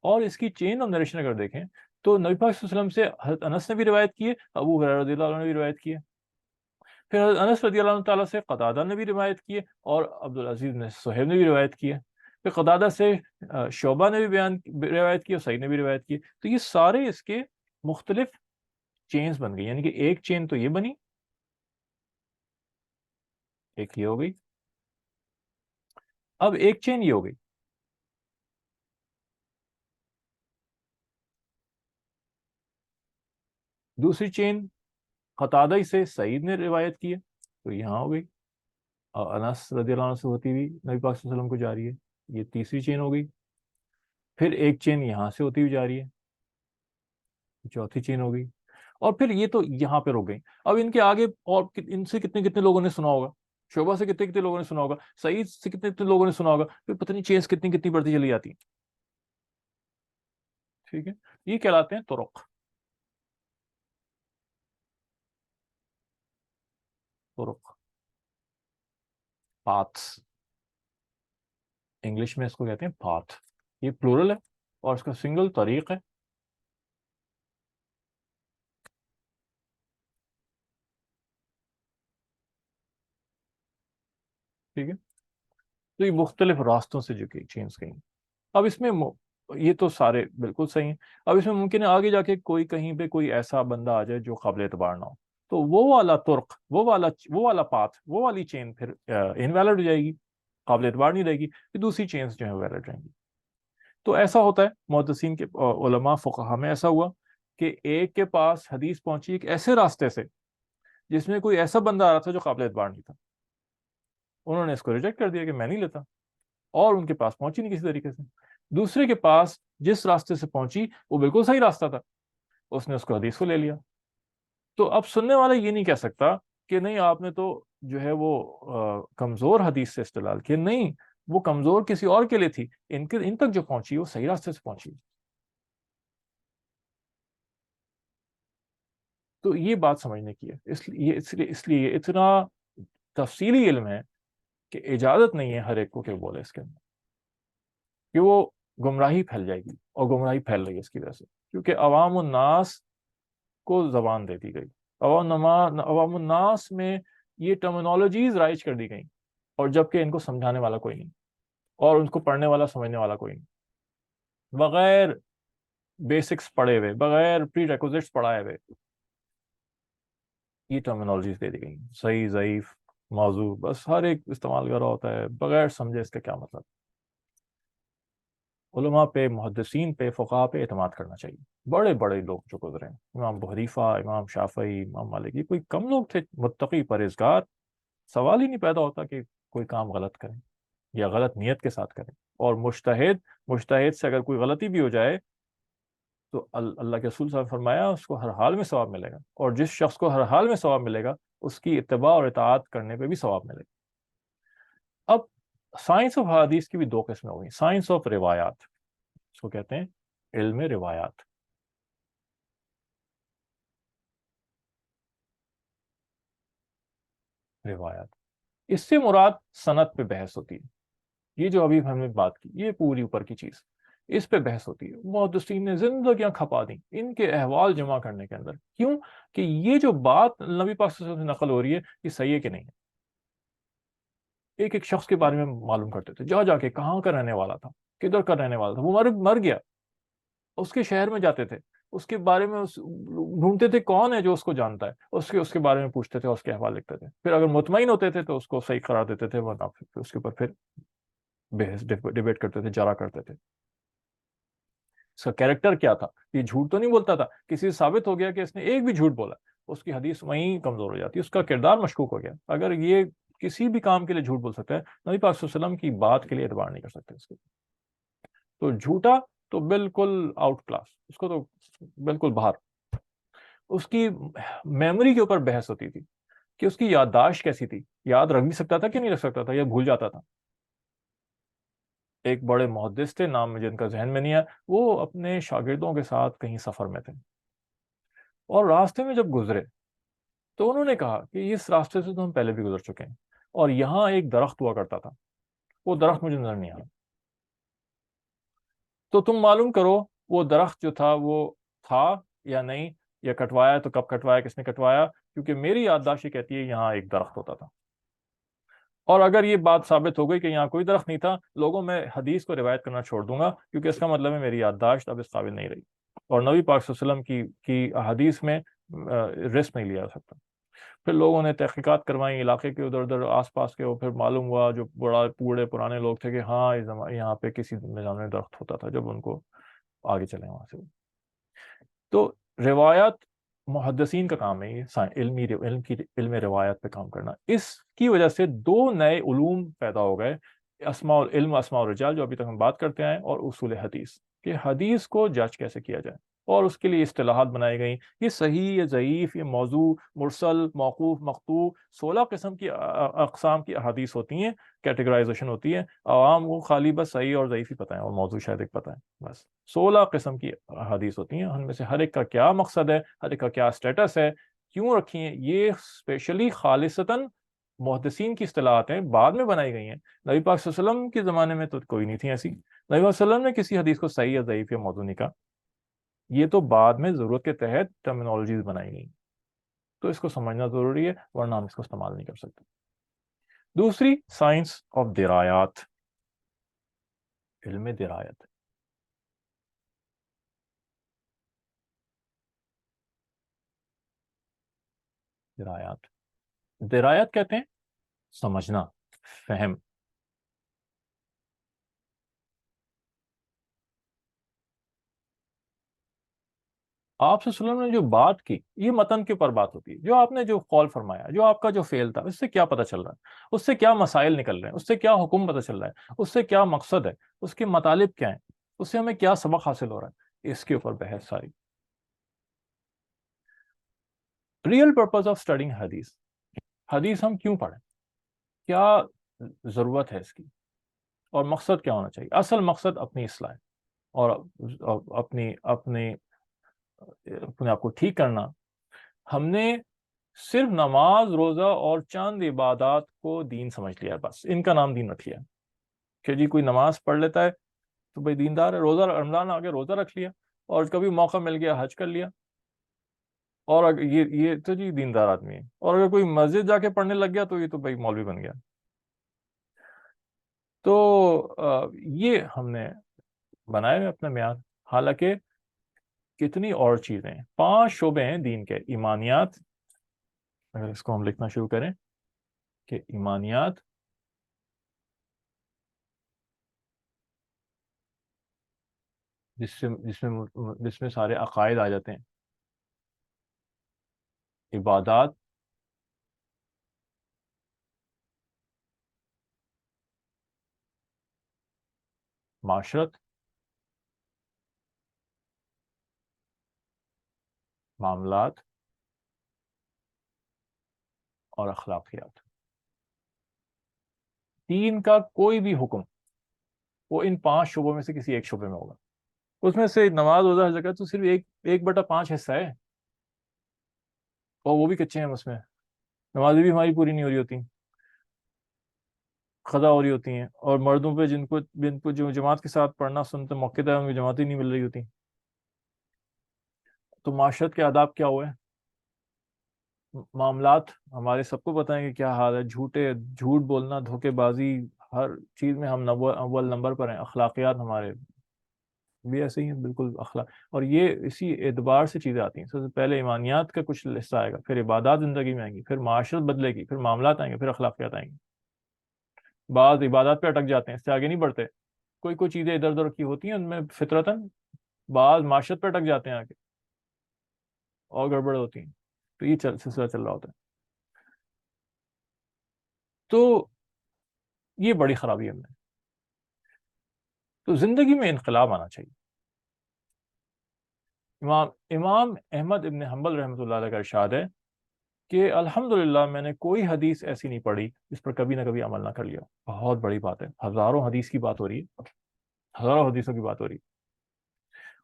اور اس کی چین آف نریشن اگر دیکھیں تو نبی پاک صلی اللہ علیہ وسلم سے حضرت انس نے بھی روایت کی ہے، ابو ہریرہ رضی اللہ عنہ نے بھی روایت کی ہے، پھر حضرت انس رضی اللہ عنہ تعالیٰ سے قتادہ نے بھی روایت کی ہے، اور عبدالعزیز نے صہیب نے بھی روایت کی ہے، پھر قتادہ سے شعبہ نے بھی روایت کی، اور سعید نے بھی روایت کی، تو یہ سارے اس کے مختلف چینز بن گئی، یعنی کہ ایک چین تو یہ بنی، ایک یہ ہو گئی، اب ایک چین یہ ہو گئی، دوسری چین قتادہ سے سعید نے روایت کی ہے، تو یہاں ہو گئی، اور انس رضی اللہ عنہ سے ہوتی ہوئی نبی پاک صلی اللہ علیہ وسلم کو جا رہی ہے، یہ تیسری چین ہو گئی، پھر ایک چین یہاں سے ہوتی ہوئی جا رہی ہے، چوتھی چین ہو گئی، اور پھر یہ تو یہاں پہ رک گئی۔ اب ان کے آگے اور ان سے کتنے کتنے لوگوں نے سنا ہوگا، شعبہ سے کتنے کتنے لوگوں نے سنا ہوگا، سعید سے کتنے کتنے لوگوں نے سنا ہوگا، پھر پتہ نہیں چینز کتنی کتنی بڑھتی چلی جاتی ہیں، ٹھیک ہے، یہ کہلاتے ہیں طرق، طرق، پاتھس، انگلش میں اس کو کہتے ہیں پاتھ، یہ پلورل ہے، اور اس کا سنگل طریق ہے، ٹھیک ہے، تو یہ مختلف راستوں سے جو کہ چینز گئی۔ اب اس میں یہ تو سارے بالکل صحیح ہیں، اب اس میں ممکن ہے آگے جا کے کوئی کہیں پہ کوئی ایسا بندہ آ جائے جو قابل اعتبار نہ ہو، تو وہ والا ترک، وہ والا پاتھ، وہ والی چین پھر انویلڈ ہو جائے گی، قابل اعتبار نہیں رہے گی، پھر دوسری چینز جو ہیں ویلڈ رہیں گی۔ تو ایسا ہوتا ہے محدثین کے علماء فقہا میں ایسا ہوا کہ ایک کے پاس حدیث پہنچی ایک ایسے راستے سے جس میں کوئی ایسا بندہ آ رہا تھا جو قابل اعتبار نہیں تھا، انہوں نے اس کو ریجیکٹ کر دیا کہ میں نہیں لیتا، اور ان کے پاس پہنچی نہیں کسی طریقے سے۔ دوسرے کے پاس جس راستے سے پہنچی وہ بالکل صحیح راستہ تھا، اس نے اس کو حدیث کو لے لیا۔ تو اب سننے والا یہ نہیں کہہ سکتا کہ نہیں آپ نے تو جو ہے وہ کمزور حدیث سے استدلال کیا، نہیں، وہ کمزور کسی اور کے لیے تھی، ان تک جو پہنچی وہ صحیح راستے سے پہنچی۔ تو یہ بات سمجھنے کی ہے، اس لیے اتنا تفصیلی علم ہے کہ اجازت نہیں ہے ہر ایک کو کہ بولے اس کے اندر، کہ وہ گمراہی پھیل جائے گی، اور گمراہی پھیل رہی ہے اس کی وجہ سے، کیونکہ عوام الناس کو زبان دے دی گئی، عوام الناس میں یہ ٹرمینالوجیز رائج کر دی گئیں، اور جبکہ ان کو سمجھانے والا کوئی نہیں، اور ان کو پڑھنے والا سمجھنے والا کوئی نہیں، بغیر بیسکس پڑھے ہوئے، بغیر پری ریکوزٹس پڑھائے ہوئے یہ ٹرمینالوجیز دے دی گئی، صحیح، ضعیف، موضوع، بس ہر ایک استعمال کر رہا ہوتا ہے بغیر سمجھے اس کا کیا مطلب۔ علماء پہ، محدثین پہ، فقہا پہ اعتماد کرنا چاہیے، بڑے بڑے لوگ جو گزرے ہیں، امام ابو حنیفہ، امام شافعی، امام مالک، یہ کوئی کم لوگ تھے متقی پرہیزگار، سوال ہی نہیں پیدا ہوتا کہ کوئی کام غلط کریں یا غلط نیت کے ساتھ کریں۔ اور مجتہد سے اگر کوئی غلطی بھی ہو جائے تو اللہ کے رسول صلی اللہ علیہ وسلم نے فرمایا اس کو ہر حال میں ثواب ملے گا، اور جس شخص کو ہر حال میں ثواب ملے گا اس کی اتباع اور اطاعت کرنے پہ بھی ثواب ملے گا۔ اب سائنس آف حدیث کی بھی دو قسمیں ہو گئی، سائنس آف روایات، اس کو کہتے ہیں علم روایات، روایات، اس سے مراد سند پہ بحث ہوتی ہے، یہ جو ابھی ہم نے بات کی یہ پوری اوپر کی چیز، اس پہ بحث ہوتی ہے. محدثین نے زندگیاں کھپا دیں ان کے احوال جمع کرنے کے اندر. کیوں کہ یہ جو بات نبی پاک صلی اللہ علیہ وسلم سے نقل ہو رہی ہے یہ صحیح ہے کہ نہیں ہے. ایک ایک شخص کے بارے میں معلوم کرتے تھے، جا کے کہاں کا رہنے والا تھا، کدھر کا رہنے والا تھا، وہ مر گیا، اس کے شہر میں جاتے تھے، اس کے بارے میں ڈھونڈتے تھے کون ہے جو اس کو جانتا ہے، اس کے بارے میں پوچھتے تھے اور اس کے احوال لکھتے تھے. پھر اگر مطمئن ہوتے تھے تو اس کو صحیح قرار دیتے تھے، ورنہ پھر اس کے اوپر پھر بحث ڈیبیٹ کرتے تھے، جارا کرتے تھے. اس کا کیریکٹر کیا تھا، یہ جھوٹ تو نہیں بولتا تھا، کسی سے ثابت ہو گیا کہ اس نے ایک بھی جھوٹ بولا، اس کی حدیث وہیں کمزور ہو جاتی، اس کا کردار مشکوک ہو گیا. اگر یہ کسی بھی کام کے لیے جھوٹ بول سکتا ہے، نبی پاک صلی اللہ علیہ وسلم کی بات کے لیے اعتبار نہیں کر سکتے اس کے. تو جھوٹا تو بالکل آؤٹ کلاس، اس کو تو بالکل باہر. اس کی میموری کے اوپر بحث ہوتی تھی کہ اس کی یادداشت کیسی تھی، یاد رکھ بھی سکتا تھا کہ نہیں رکھ سکتا تھا یا بھول جاتا تھا. ایک بڑے محدث تھے، نام مجھے ان کا ذہن میں نہیں ہے، وہ اپنے شاگردوں کے ساتھ کہیں سفر میں تھے اور راستے میں جب گزرے تو انہوں نے کہا کہ اس راستے سے تو ہم پہلے بھی گزر چکے ہیں اور یہاں ایک درخت ہوا کرتا تھا، وہ درخت مجھے نظر نہیں آ رہا، تو تم معلوم کرو وہ درخت جو تھا وہ تھا یا نہیں، یا کٹوایا تو کب کٹوایا، کس نے کٹوایا، کیونکہ میری یادداشت یہ کہتی ہے یہاں ایک درخت ہوتا تھا. اور اگر یہ بات ثابت ہو گئی کہ یہاں کوئی درخت نہیں تھا، لوگوں میں حدیث کو روایت کرنا چھوڑ دوں گا، کیونکہ اس کا مطلب ہے میری یادداشت اب اس قابل نہیں رہی اور نبی پاک صلی اللہ علیہ وسلم کی حدیث میں رسک نہیں لیا جا سکتا. پھر لوگوں نے تحقیقات کروائیں علاقے کے ادھر ادھر آس پاس کے، پھر معلوم ہوا جو بوڑھے پرانے لوگ تھے کہ ہاں یہاں پہ کسی نظام میں درخت ہوتا تھا، جب ان کو آگے چلے وہاں سے. تو روایات محدثین کا کام ہے، یہ علم روایت پہ کام کرنا. اس کی وجہ سے دو نئے علوم پیدا ہو گئے، اسماء الرجال جو ابھی تک ہم بات کرتے ہیں، اور اصول حدیث، کہ حدیث کو جج کیسے کیا جائے، اور اس کے لیے اصطلاحات بنائی گئیں. یہ صحیح، یہ ضعیف، یہ موضوع، مرسل، موقوف، مقطوع، 16 قسم کی اقسام کی احادیث ہوتی ہیں، کیٹیگرائزیشن ہوتی ہے. عوام کو خالی بس صحیح اور ضعیف ہی پتہ ہے اور موضوع شاید ایک پتہ ہے، بس 16 قسم کی احادیث ہوتی ہیں. ان میں سے ہر ایک کا کیا مقصد ہے، ہر ایک کا کیا اسٹیٹس ہے، کیوں رکھی ہیں، یہ اسپیشلی خالصتاً محدثین کی اصطلاحات ہیں، بعد میں بنائی گئی ہیں. نبی پاک صلی اللہ علیہ وسلم کے زمانے میں تو کوئی نہیں تھی ایسی. نبی پاک صلی اللہ علیہ وسلم نے کسی حدیث کو صحیح یا ضعیف یا موضوع نہیں کہا، یہ تو بعد میں ضرورت کے تحت ٹرمینالوجیز بنائی گئی. تو اس کو سمجھنا ضروری ہے، ورنہ ہم اس کو استعمال نہیں کر سکتے. دوسری، سائنس آف درایات، علم درایت. درایت کہتے ہیں سمجھنا، فہم. آپ صلی اللہ علیہ وسلم نے جو بات کی، یہ متن کے اوپر بات ہوتی ہے، جو آپ نے جو قول فرمایا، جو آپ کا جو فعل تھا، اس سے کیا پتہ چل رہا ہے، اس سے کیا مسائل نکل رہے ہیں، اس سے کیا حکم پتہ چل رہا ہے، اس سے کیا مقصد ہے، اس کے مطالب کیا ہیں، اس سے ہمیں کیا سبق حاصل ہو رہا ہے، اس کے اوپر بحث ساری. ریئل پرپز آف اسٹڈنگ حدیث، حدیث ہم کیوں پڑھیں، کیا ضرورت ہے اس کی، اور مقصد کیا ہونا چاہیے. اصل مقصد اپنی اصلاح اور اپنے آپ کو ٹھیک کرنا. ہم نے صرف نماز، روزہ اور چند عبادات کو دین سمجھ لیا، بس ان کا نام دین رکھ لیا کہ جی کوئی نماز پڑھ لیتا ہے تو بھائی دیندار ہے، روزہ رمضان آ گیا روزہ رکھ لیا، اور کبھی موقع مل گیا حج کر لیا، اور یہ تو جی دیندار آدمی ہے. اور اگر کوئی مسجد جا کے پڑھنے لگ گیا تو یہ تو بھائی مولوی بن گیا. تو یہ ہم نے بنائے ہوئے اپنے معیار. حالانکہ کتنی اور چیزیں ہیں، 5 شعبے ہیں دین کے. ایمانیات، اگر اس کو ہم لکھنا شروع کریں کہ ایمانیات، جس میں سارے عقائد آ جاتے ہیں. عبادات، معاشرت، معاملات، اور اخلاقیات. دین کا کوئی بھی حکم وہ ان 5 شعبوں میں سے کسی ایک شعبے میں ہوگا. اس میں سے نماز، روزہ، حج، زکوٰۃ تو صرف 1/5 حصہ ہے، اور وہ بھی کچے ہیں. اس میں نمازیں بھی ہماری پوری نہیں ہو رہی ہوتی. قضا ہو رہی ہوتی ہیں، اور مردوں پہ جن کو جو جماعت کے ساتھ پڑھنا سنتے موقع ہے ان کو جماعت ہی نہیں مل رہی ہوتی. تو معاشرت کے آداب کیا ہوئے؟ معاملات ہمارے سب کو پتہ ہے کہ کیا حال ہے، جھوٹ بولنا، دھوکے بازی، ہر چیز میں ہم اول نمبر پر ہیں. اخلاقیات ہمارے بھی ایسے ہی ہیں بالکل اخلاق. اور یہ اسی اعتبار سے چیزیں آتی ہیں. سب سے پہلے ایمانیات کا کچھ حصہ آئے گا، پھر عبادات زندگی میں آئیں گی، پھر معاشرت بدلے گی، پھر معاملات آئیں گے، پھر اخلاقیات آئیں گی. بعض عبادات پہ اٹک جاتے ہیں، اس سے آگے نہیں بڑھتے. کوئی چیزیں ادھر ادھر کی ہوتی ہیں ان میں فطرتاً، بعض معاشرت پہ اٹک جاتے ہیں آگے اور گڑبڑ ہوتی ہیں. تو یہ سلسلہ چل رہا ہوتا ہے. تو یہ بڑی خرابی ہے ہم میں. تو زندگی میں انقلاب آنا چاہیے. امام احمد ابن حنبل رحمۃ اللہ علیہ کا ارشاد ہے کہ الحمدللہ میں نے کوئی حدیث ایسی نہیں پڑھی جس پر کبھی نہ کبھی عمل نہ کر لیا. بہت بڑی بات ہے. ہزاروں حدیث کی بات ہو رہی ہے، ہزاروں حدیثوں کی بات ہو رہی ہے.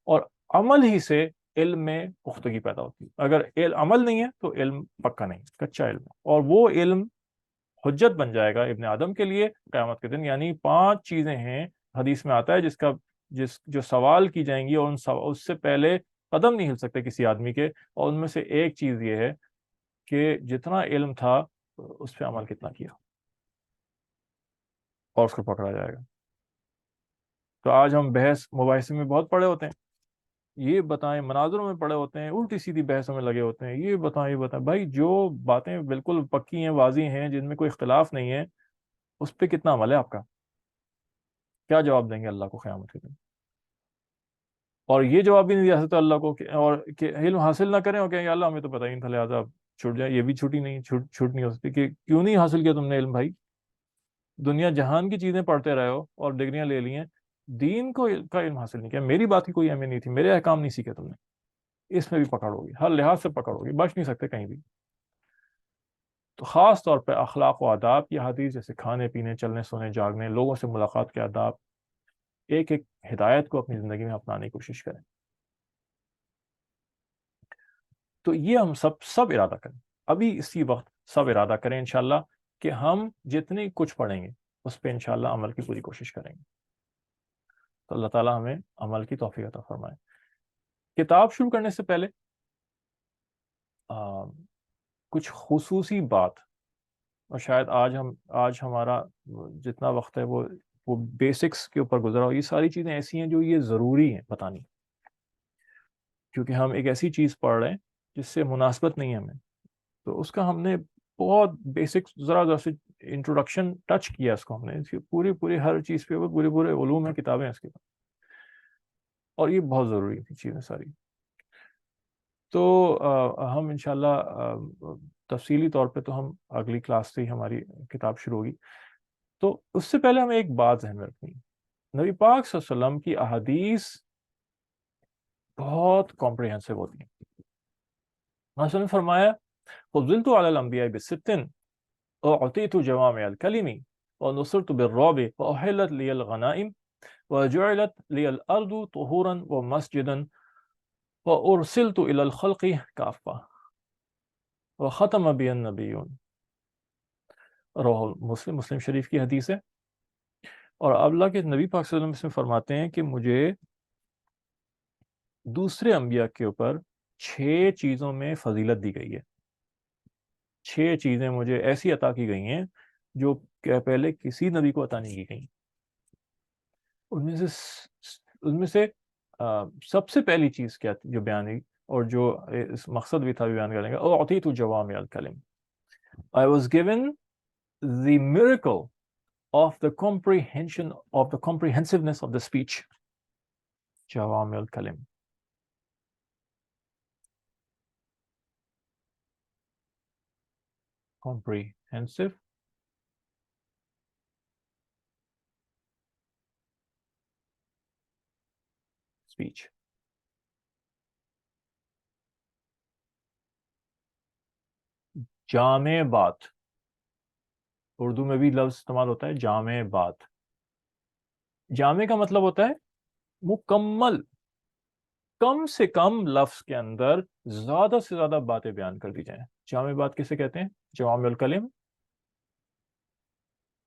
اور عمل ہی سے علم میں پختگی پیدا ہوتی ہے. اگر عمل نہیں ہے تو علم پکا نہیں، کچا علم ہے. اور وہ علم حجت بن جائے گا ابن آدم کے لیے قیامت کے دن. یعنی 5 چیزیں ہیں حدیث میں آتا ہے جو سوال کی جائیں گی، اور اس سے پہلے قدم نہیں ہل سکتے کسی آدمی کے. اور ان میں سے ایک چیز یہ ہے کہ جتنا علم تھا اس پہ عمل کتنا کیا، اور اس کو پکڑا جائے گا. تو آج ہم بحث مباحثے میں بہت پڑے ہوتے ہیں، یہ بتائیں، مناظروں میں پڑے ہوتے ہیں، الٹی سیدھی بحثوں میں لگے ہوتے ہیں، یہ بتائیں بھائی جو باتیں بالکل پکی ہیں، واضح ہیں، جن میں کوئی اختلاف نہیں ہے، اس پہ کتنا عمل ہے آپ کا؟ کیا جواب دیں گے اللہ کو قیامت کے دن؟ اور یہ جواب بھی نہیں دیا سکتا اللہ کو اور کہ علم حاصل نہ کریں اور کہیں اللہ ہمیں تو پتہ ہی نہیں تھا لہٰذا چھوٹ جائے. یہ بھی چھوٹی نہیں، چھوٹ نہیں ہو سکتی. کہ کیوں نہیں حاصل کیا تم نے علم بھائی؟ دنیا جہان کی چیزیں پڑھتے رہے ہو اور ڈگریاں لے لی ہیں، دین کا علم حاصل نہیں کیا. میری بات کی کوئی اہمیت نہیں تھی، میرے احکام نہیں سیکھے تم نے. اس میں بھی پکڑو گی، ہر لحاظ سے پکڑو گی، بچ نہیں سکتے کہیں بھی. تو خاص طور پہ اخلاق و آداب کی حدیث، جیسے کھانے پینے، چلنے سونے، جاگنے، لوگوں سے ملاقات کے آداب، ایک ایک ہدایت کو اپنی زندگی میں اپنانے کی کوشش کریں. تو یہ ہم سب ارادہ کریں، ابھی اسی وقت سب ارادہ کریں انشاءاللہ کہ ہم جتنی کچھ پڑھیں گے اس پہ انشاءاللہ عمل کی پوری کوشش کریں گے. تو اللہ تعالیٰ ہمیں عمل کی توفیق عطا فرمائے. کتاب شروع کرنے سے پہلے کچھ خصوصی بات، اور شاید آج ہمارا جتنا وقت ہے وہ بیسکس کے اوپر گزرا ہو. یہ ساری چیزیں ایسی ہیں جو یہ ضروری ہیں بتانی، کیونکہ ہم ایک ایسی چیز پڑھ رہے ہیں جس سے مناسبت نہیں ہے ہمیں. تو اس کا ہم نے بہت بیسک ذرا سے انٹروڈکشن ٹچ کیا اس کو. ہم نے اس کی پوری ہر چیز پہ پورے علوم ہیں، کتابیں اس کے پاس، اور یہ بہت ضروری تھی چیزیں ساری. تو ہم انشاءاللہ تفصیلی طور پہ تو ہم اگلی کلاس سے ہی ہماری کتاب شروع ہوگی. تو اس سے پہلے ہمیں ایک بات ذہن میں رکھنی ہے. نبی پاک صلی اللہ علیہ وسلم کی احادیث بہت کمپریہنسو ہوتی ہیں. حضرت نے فرمایا فضلت علی الانبیاء بست اعطیت جوامع الکلم ونصرت بالرعب واحلت لی الغنائم وجعلت لی الارض طہورا ومسجدا وارسلت الى الخلق کافہ وختم بی النبیون. روح مسلم شریف کی حدیث ہے. اور اللہ کے نبی پاک صلی اللہ علیہ وسلم فرماتے ہیں کہ مجھے دوسرے انبیاء کے اوپر 6 چیزوں میں فضیلت دی گئی ہے. 6 چیزیں مجھے ایسی عطا کی گئی ہیں جو کہ پہلے کسی نبی کو عطا نہیں کی گئی. ان میں سے سب سے پہلی چیز کیا جو بیان ہوئی اور جو اس مقصد بھی تھا بیان کرنے کا، اعطیت جوامع الکلم. I was given the miracle of the comprehensiveness of the speech. جوامع الکلم. comprehensive speech. جامع بات، اردو میں بھی لفظ استعمال ہوتا ہے جامع بات. جامع کا مطلب ہوتا ہے مکمل، کم سے کم لفظ کے اندر زیادہ سے زیادہ باتیں بیان کر دی جائیں. جامع بات کسے کہتے ہیں؟ جوامع الکلم.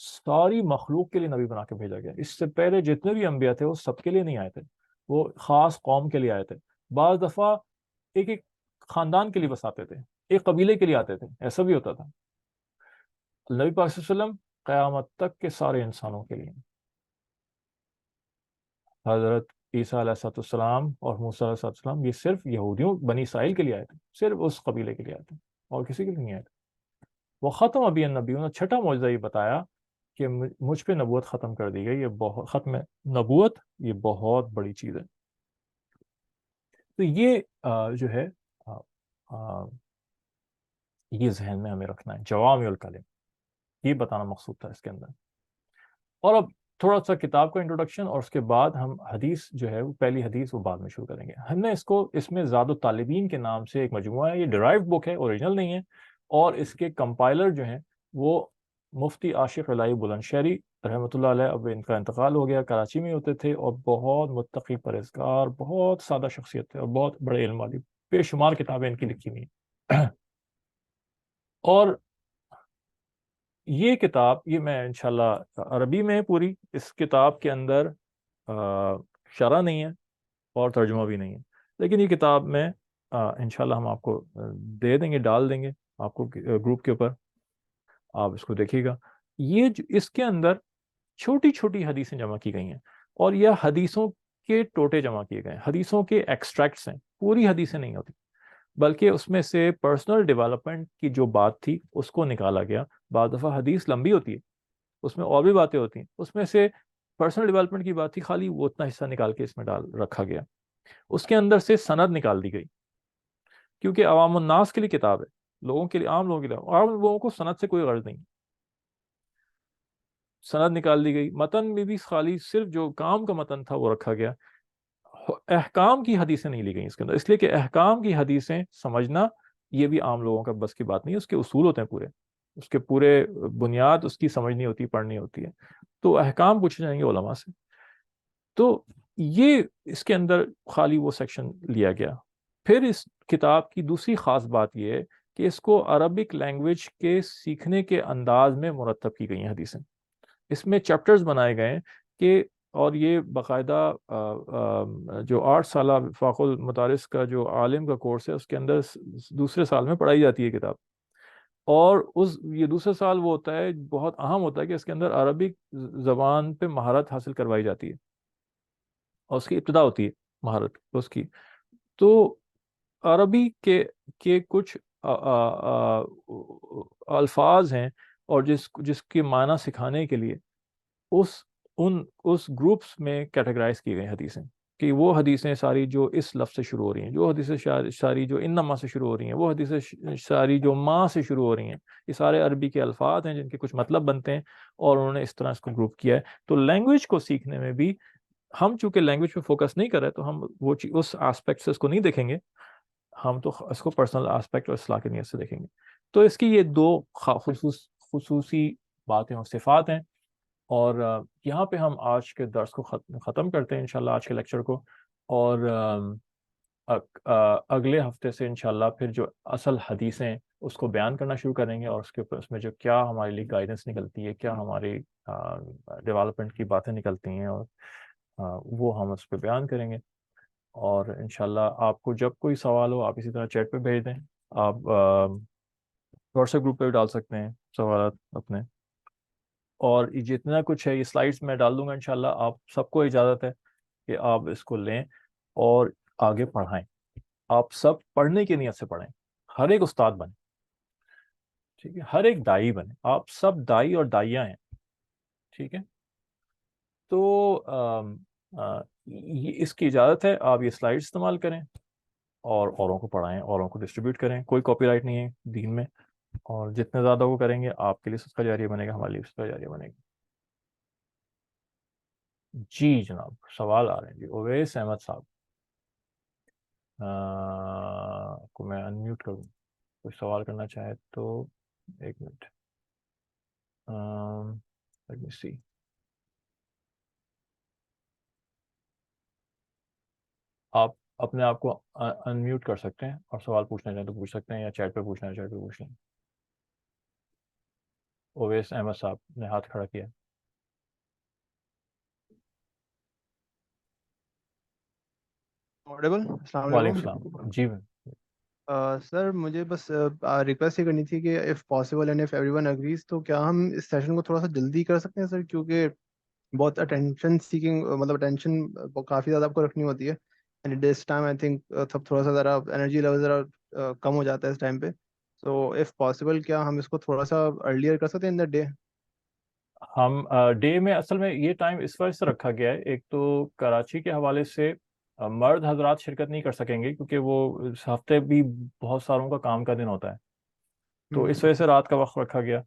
ساری مخلوق کے لیے نبی بنا کے بھیجا گیا. اس سے پہلے جتنے بھی انبیاء تھے وہ سب کے لیے نہیں آئے تھے, وہ خاص قوم کے لیے آئے تھے. بعض دفعہ ایک ایک خاندان کے لیے بس آتے تھے, ایک قبیلے کے لیے آتے تھے, ایسا بھی ہوتا تھا. نبی پاک صلی اللہ علیہ وسلم قیامت تک کے سارے انسانوں کے لیے. حضرت عیسیٰ علیہ السلام اور موسیٰ علیہ السلام یہ صرف یہودیوں بنی اسرائیل کے لیے آئے تھے, صرف اس قبیلے کے لیے آئے تھے, اور کسی کے لیے نہیں آئے تھے. وہ ختم ابی النبیون, چھٹا معجزہ یہ بتایا کہ مجھ پہ نبوت ختم کر دی گئی. یہ بہت ختم ہے نبوت, یہ بہت بڑی چیز ہے. تو یہ جو ہے یہ ذہن میں ہمیں رکھنا ہے. جوامع الکلم یہ بتانا مقصود تھا اس کے اندر. اور اب تھوڑا سا کتاب کا انٹروڈکشن, اور اس کے بعد ہم حدیث جو ہے وہ پہلی حدیث وہ بعد میں شروع کریں گے. ہم نے اس میں زاد الطالبین کے نام سے ایک مجموعہ ہے, یہ ڈرائیو بک ہے, اوریجنل نہیں ہے. اور اس کے کمپائلر جو ہیں وہ مفتی عاشق الہی بلند شہری رحمۃ اللہ علیہ, اب ان کا انتقال ہو گیا, کراچی میں ہوتے تھے, اور بہت متقی پرہیزگار, بہت سادہ شخصیت تھے, اور بہت بڑے علم والی, بے شمار کتابیں ان کی لکھی ہوئی ہیں. اور یہ کتاب, یہ میں انشاءاللہ عربی میں پوری, اس کتاب کے اندر شرح نہیں ہے اور ترجمہ بھی نہیں ہے, لیکن یہ کتاب میں انشاءاللہ ہم آپ کو دے دیں گے, ڈال دیں گے آپ کو گروپ کے اوپر, آپ اس کو دیکھیے گا. اس کے اندر چھوٹی چھوٹی حدیثیں جمع کی گئی ہیں, اور یہ حدیثوں کے ٹوٹے جمع کیے گئے ہیں, حدیثوں کے ایکسٹریکٹس ہیں, پوری حدیثیں نہیں ہوتی, بلکہ اس میں سے پرسنل ڈیولپمنٹ کی جو بات تھی اس کو نکالا گیا. بعض دفعہ حدیث لمبی ہوتی ہے, اس میں اور بھی باتیں ہوتی ہیں, اس میں سے پرسنل ڈیولپمنٹ کی بات تھی, خالی وہ اتنا حصہ نکال کے اس میں ڈال رکھا گیا. اس کے اندر سے سند نکال دی گئی, کیونکہ عوام الناس کے لیے کتاب ہے, لوگوں کے لیے, عام لوگوں کے لیے. عام لوگوں کو سند سے کوئی غرض نہیں, سند نکال دی گئی. متن میں بھی خالی صرف جو کام کا متن تھا وہ رکھا گیا. احکام کی حدیثیں نہیں لی گئی اس کے اندر, اس لیے کہ احکام کی حدیثیں سمجھنا یہ بھی عام لوگوں کا بس کی بات نہیں ہے. اس کے اصول ہوتے ہیں پورے, اس کے پورے بنیاد اس کی سمجھنی ہوتی ہے, پڑھنی ہوتی ہے. تو احکام پوچھے جائیں گے علماء سے. تو یہ اس کے اندر خالی وہ سیکشن لیا گیا. پھر اس کتاب کی دوسری خاص بات یہ ہے کہ اس کو عربک لینگویج کے سیکھنے کے انداز میں مرتب کی گئی ہیں حدیثیں. اس میں چیپٹرز بنائے گئے ہیں کہ, اور یہ باقاعدہ جو 8 سالہ وفاق المدارس کا جو عالم کا کورس ہے اس کے اندر دوسرے سال میں پڑھائی جاتی ہے کتاب. اور یہ دوسرے سال وہ ہوتا ہے, بہت اہم ہوتا ہے کہ اس کے اندر عربک زبان پہ مہارت حاصل کروائی جاتی ہے, اور اس کی ابتدا ہوتی ہے مہارت اس کی. تو عربی کے کچھ الفاظ ہیں, اور جس کے معنی سکھانے کے لیے اس گروپس میں کیٹیگرائز کی گئی حدیثیں, کہ وہ حدیثیں ساری جو اس لفظ سے شروع ہو رہی ہیں, جو حدیثیں ساری جو انما سے شروع ہو رہی ہیں, وہ حدیثیں ساری جو ماں سے شروع ہو رہی ہیں, یہ سارے عربی کے الفاظ ہیں جن کے کچھ مطلب بنتے ہیں, اور انہوں نے اس طرح اس کو گروپ کیا ہے. تو لینگویج کو سیکھنے میں بھی ہم چونکہ لینگویج پہ فوکس نہیں کر رہے, تو ہم وہ اس آسپیکٹ سے اس کو نہیں دیکھیں گے, ہم تو اس کو پرسنل آسپیکٹ اور اصلاح کی نیت سے دیکھیں گے. تو اس کی یہ دو خصوصی باتیں اور صفات ہیں. اور یہاں پہ ہم آج کے درس کو ختم کرتے ہیں انشاءاللہ, آج کے لیکچر کو. اور اگلے ہفتے سے انشاءاللہ پھر جو اصل حدیثیں اس کو بیان کرنا شروع کریں گے, اور اس کے اوپر اس میں جو کیا ہمارے لیے گائیڈنس نکلتی ہے, کیا ہماری ڈیولپمنٹ کی باتیں نکلتی ہیں, اور وہ ہم اس پہ بیان کریں گے. اور انشاءاللہ آپ کو جب کوئی سوال ہو آپ اسی طرح چیٹ پہ بھیج دیں, آپ واٹس ایپ گروپ پہ بھی ڈال سکتے ہیں سوالات اپنے. اور جتنا کچھ ہے یہ سلائڈس میں ڈال دوں گا انشاءاللہ. آپ سب کو اجازت ہے کہ آپ اس کو لیں اور آگے پڑھائیں. آپ سب پڑھنے کی نیت سے پڑھیں, ہر ایک استاد بنے, ٹھیک ہے, ہر ایک دائی بنے, آپ سب دائی اور دائیاں ہیں, ٹھیک ہے. تو اس کی اجازت ہے, آپ یہ سلائڈ استعمال کریں اور اوروں کو پڑھائیں, اوروں کو ڈسٹریبیوٹ کریں. کوئی کاپی رائٹ نہیں ہے دین میں, اور جتنے زیادہ وہ کریں گے آپ کے لیے صدقہ جاریہ بنے گا, ہمارے لیے صدقہ جاریہ بنے گا. جی جناب, سوال آ رہے ہیں. جی اویس احمد صاحب, کو میں انمیوٹ کروں, کوئی سوال کرنا چاہے تو. ایک منٹ, لیٹ می سی. آپ اپنے آپ کو انمیوٹ کر سکتے ہیں, اور سوال پوچھنا چاہیں تو پوچھ سکتے ہیں, یا چیٹ پہ پوچھنا چاہیں تو پوچھ لیں. اویس احمد صاحب نے ہاتھ کھڑا کیا. آڈیبل؟ السلام وعلیکم علیکم. السلام جی. سر مجھے بس ریکویسٹ یہ کرنی تھی کہ if possible and if every one agrees تو کیا ہم اس سیشن کو تھوڑا سا جلدی کر سکتے ہیں سر، کیونکہ بہت اٹینشن سیکنگ، مطلب اٹینشن کافی زیادہ آپ کو رکھنی ہوتی ہے. And this time I think تب تھوڑا سا ذرا انرجی لیول ذرا کم ہو جاتا ہے اس ٹائم پہ. سو اف پاسبل کیا ہم اس کو تھوڑا سا ارلیئر کر سکتے ہیں ان دا ڈے؟ ہم ڈے میں اصل میں یہ ٹائم اس وجہ سے رکھا گیا ہے، ایک تو کراچی کے حوالے سے مرد حضرات شرکت نہیں کر سکیں گے کیونکہ وہ اس ہفتے بھی بہت ساروں کا کام کا دن ہوتا ہے، تو اس وجہ سے رات کا وقت رکھا گیا.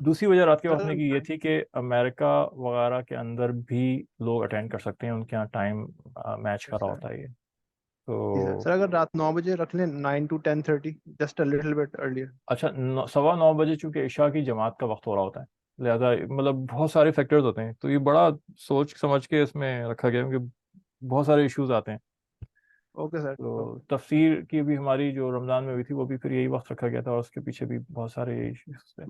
دوسری وجہ رات کے وقت کی یہ تھی کہ امریکہ وغیرہ کے اندر بھی لوگ اٹینڈ کر سکتے ہیں، ان کے یہاں ٹائم میچ کر رہا ہوتا ہے یہ. تو سر اگر رات 9 بجے رکھ لیں، 9 to 10:30، just a little bit earlier. اچھا 9:15 چونکہ عشاء کی جماعت کا وقت ہو رہا ہوتا ہے، لہذا مطلب بہت سارے فیکٹرز ہوتے ہیں، تو یہ بڑا سوچ سمجھ کے اس میں رکھا گیا کیونکہ بہت سارے ایشوز آتے ہیں. Okay sir. تو تفسیر کی بھی ہماری جو رمضان میں ہوئی تھی وہ بھی پھر یہی وقت رکھا گیا تھا، اور اس کے پیچھے بھی بہت سارے ایشوز تھے.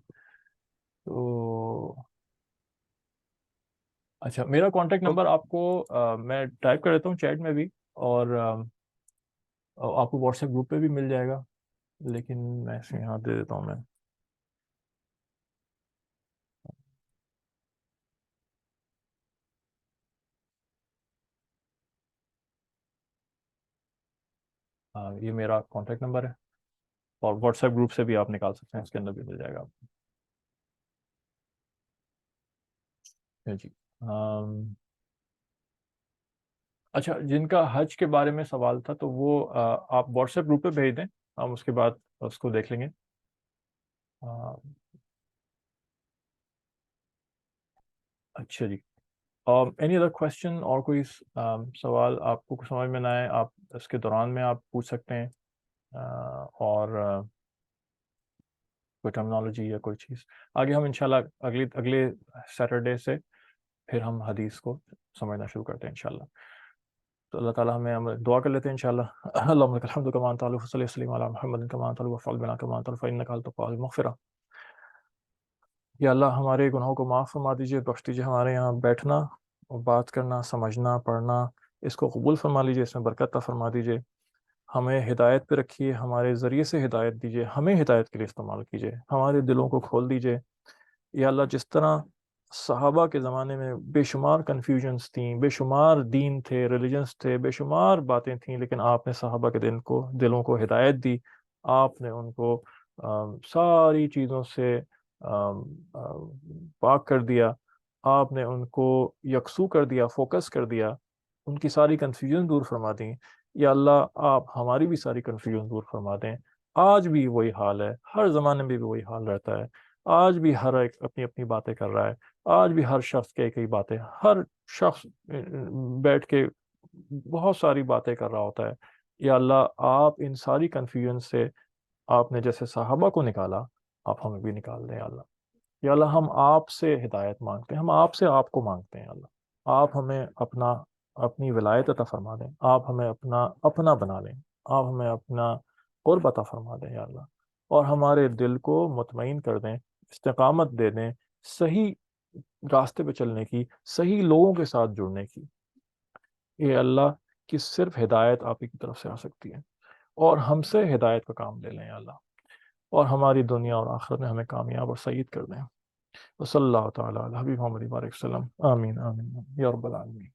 تو اچھا میرا کانٹیکٹ نمبر آپ کو میں ٹائپ کر دیتا ہوں چیٹ میں بھی، اور آپ کو واٹس ایپ گروپ پہ بھی مل جائے گا، لیکن میں اسے یہاں دے دیتا ہوں. میں یہ میرا کانٹیکٹ نمبر ہے، اور واٹس ایپ گروپ سے بھی آپ نکال سکتے ہیں، اس کے اندر بھی مل جائے گا آپ کو. جی. اچھا جن کا حج کے بارے میں سوال تھا تو وہ آپ واٹس ایپ گروپ پہ بھیج دیں، ہم اس کے بعد اس کو دیکھ لیں گے. اچھا جی. اینی ادر کوشچن، اور کوئی سوال آپ کو سمجھ میں نہ آئے آپ اس کے دوران میں آپ پوچھ سکتے ہیں، اور کوئی ٹرمنالوجی یا کوئی چیز آگے ہم انشاءاللہ اگلے سیٹرڈے سے پھر ہم حدیث کو سمجھنا شروع کرتے ہیں انشاءاللہ. تو اللہ تعالیٰ ہم دعا کر لیتے ہیں انشاءاللہ. اللہم لک الحمد کما انت اہل وصلی وسلم علی محمد کما انت اہل وفعل بنا کما انت اہل فانک انت القوی المغفرہ. یا اللہ ہمارے گناہوں کو معاف فرما دیجیے، بخش دیجیے. ہمارے یہاں بیٹھنا اور بات کرنا، سمجھنا، پڑھنا، اس کو قبول فرما لیجیے، اس میں برکت عطا فرما دیجیے. ہمیں ہدایت پہ رکھیے، ہمارے ذریعے سے ہدایت دیجیے، ہمیں ہدایت کے لیے استعمال کیجیے، ہمارے دلوں کو کھول دیجیے. یا اللہ جس طرح صحابہ کے زمانے میں بے شمار کنفیوژنس تھیں، بے شمار دین تھے، ریلیجنس تھے، بے شمار باتیں تھیں، لیکن آپ نے صحابہ کے دلوں کو ہدایت دی. آپ نے ان کو ساری چیزوں سے پاک کر دیا. آپ نے ان کو یکسو کر دیا، فوکس کر دیا، ان کی ساری کنفیوژن دور فرما دیں. یا اللہ آپ ہماری بھی ساری کنفیوژن دور فرما دیں. آج بھی وہی حال ہے، ہر زمانے میں بھی وہی حال رہتا ہے. آج بھی ہر ایک اپنی اپنی باتیں کر رہا ہے، آج بھی ہر شخص کئی باتیں، ہر شخص بیٹھ کے بہت ساری باتیں کر رہا ہوتا ہے. یا اللہ آپ ان ساری کنفیوژن سے آپ نے جیسے صحابہ کو نکالا، آپ ہمیں بھی نکال دیں. یا اللہ، یا اللہ ہم آپ سے ہدایت مانگتے ہیں، ہم آپ سے آپ کو مانگتے ہیں. اللہ آپ ہمیں اپنی ولایت عطا فرما دیں، آپ ہمیں اپنا بنا لیں، آپ ہمیں اپنا قرب عطا فرما دیں. یا اللہ، اور ہمارے دل کو مطمئن کر دیں، استقامت دے دیں، صحیح راستے پہ چلنے کی، صحیح لوگوں کے ساتھ جڑنے کی. یہ اللہ کی صرف ہدایت آپ ہی کی طرف سے آ سکتی ہے، اور ہم سے ہدایت کا کام لے لیں. یا اللہ، اور ہماری دنیا اور آخرت میں ہمیں کامیاب اور سعید کر دیں. وصلی اللہ تعالیٰ علی حبیب محمد بارک وسلم. آمین آمین یا رب العالمین.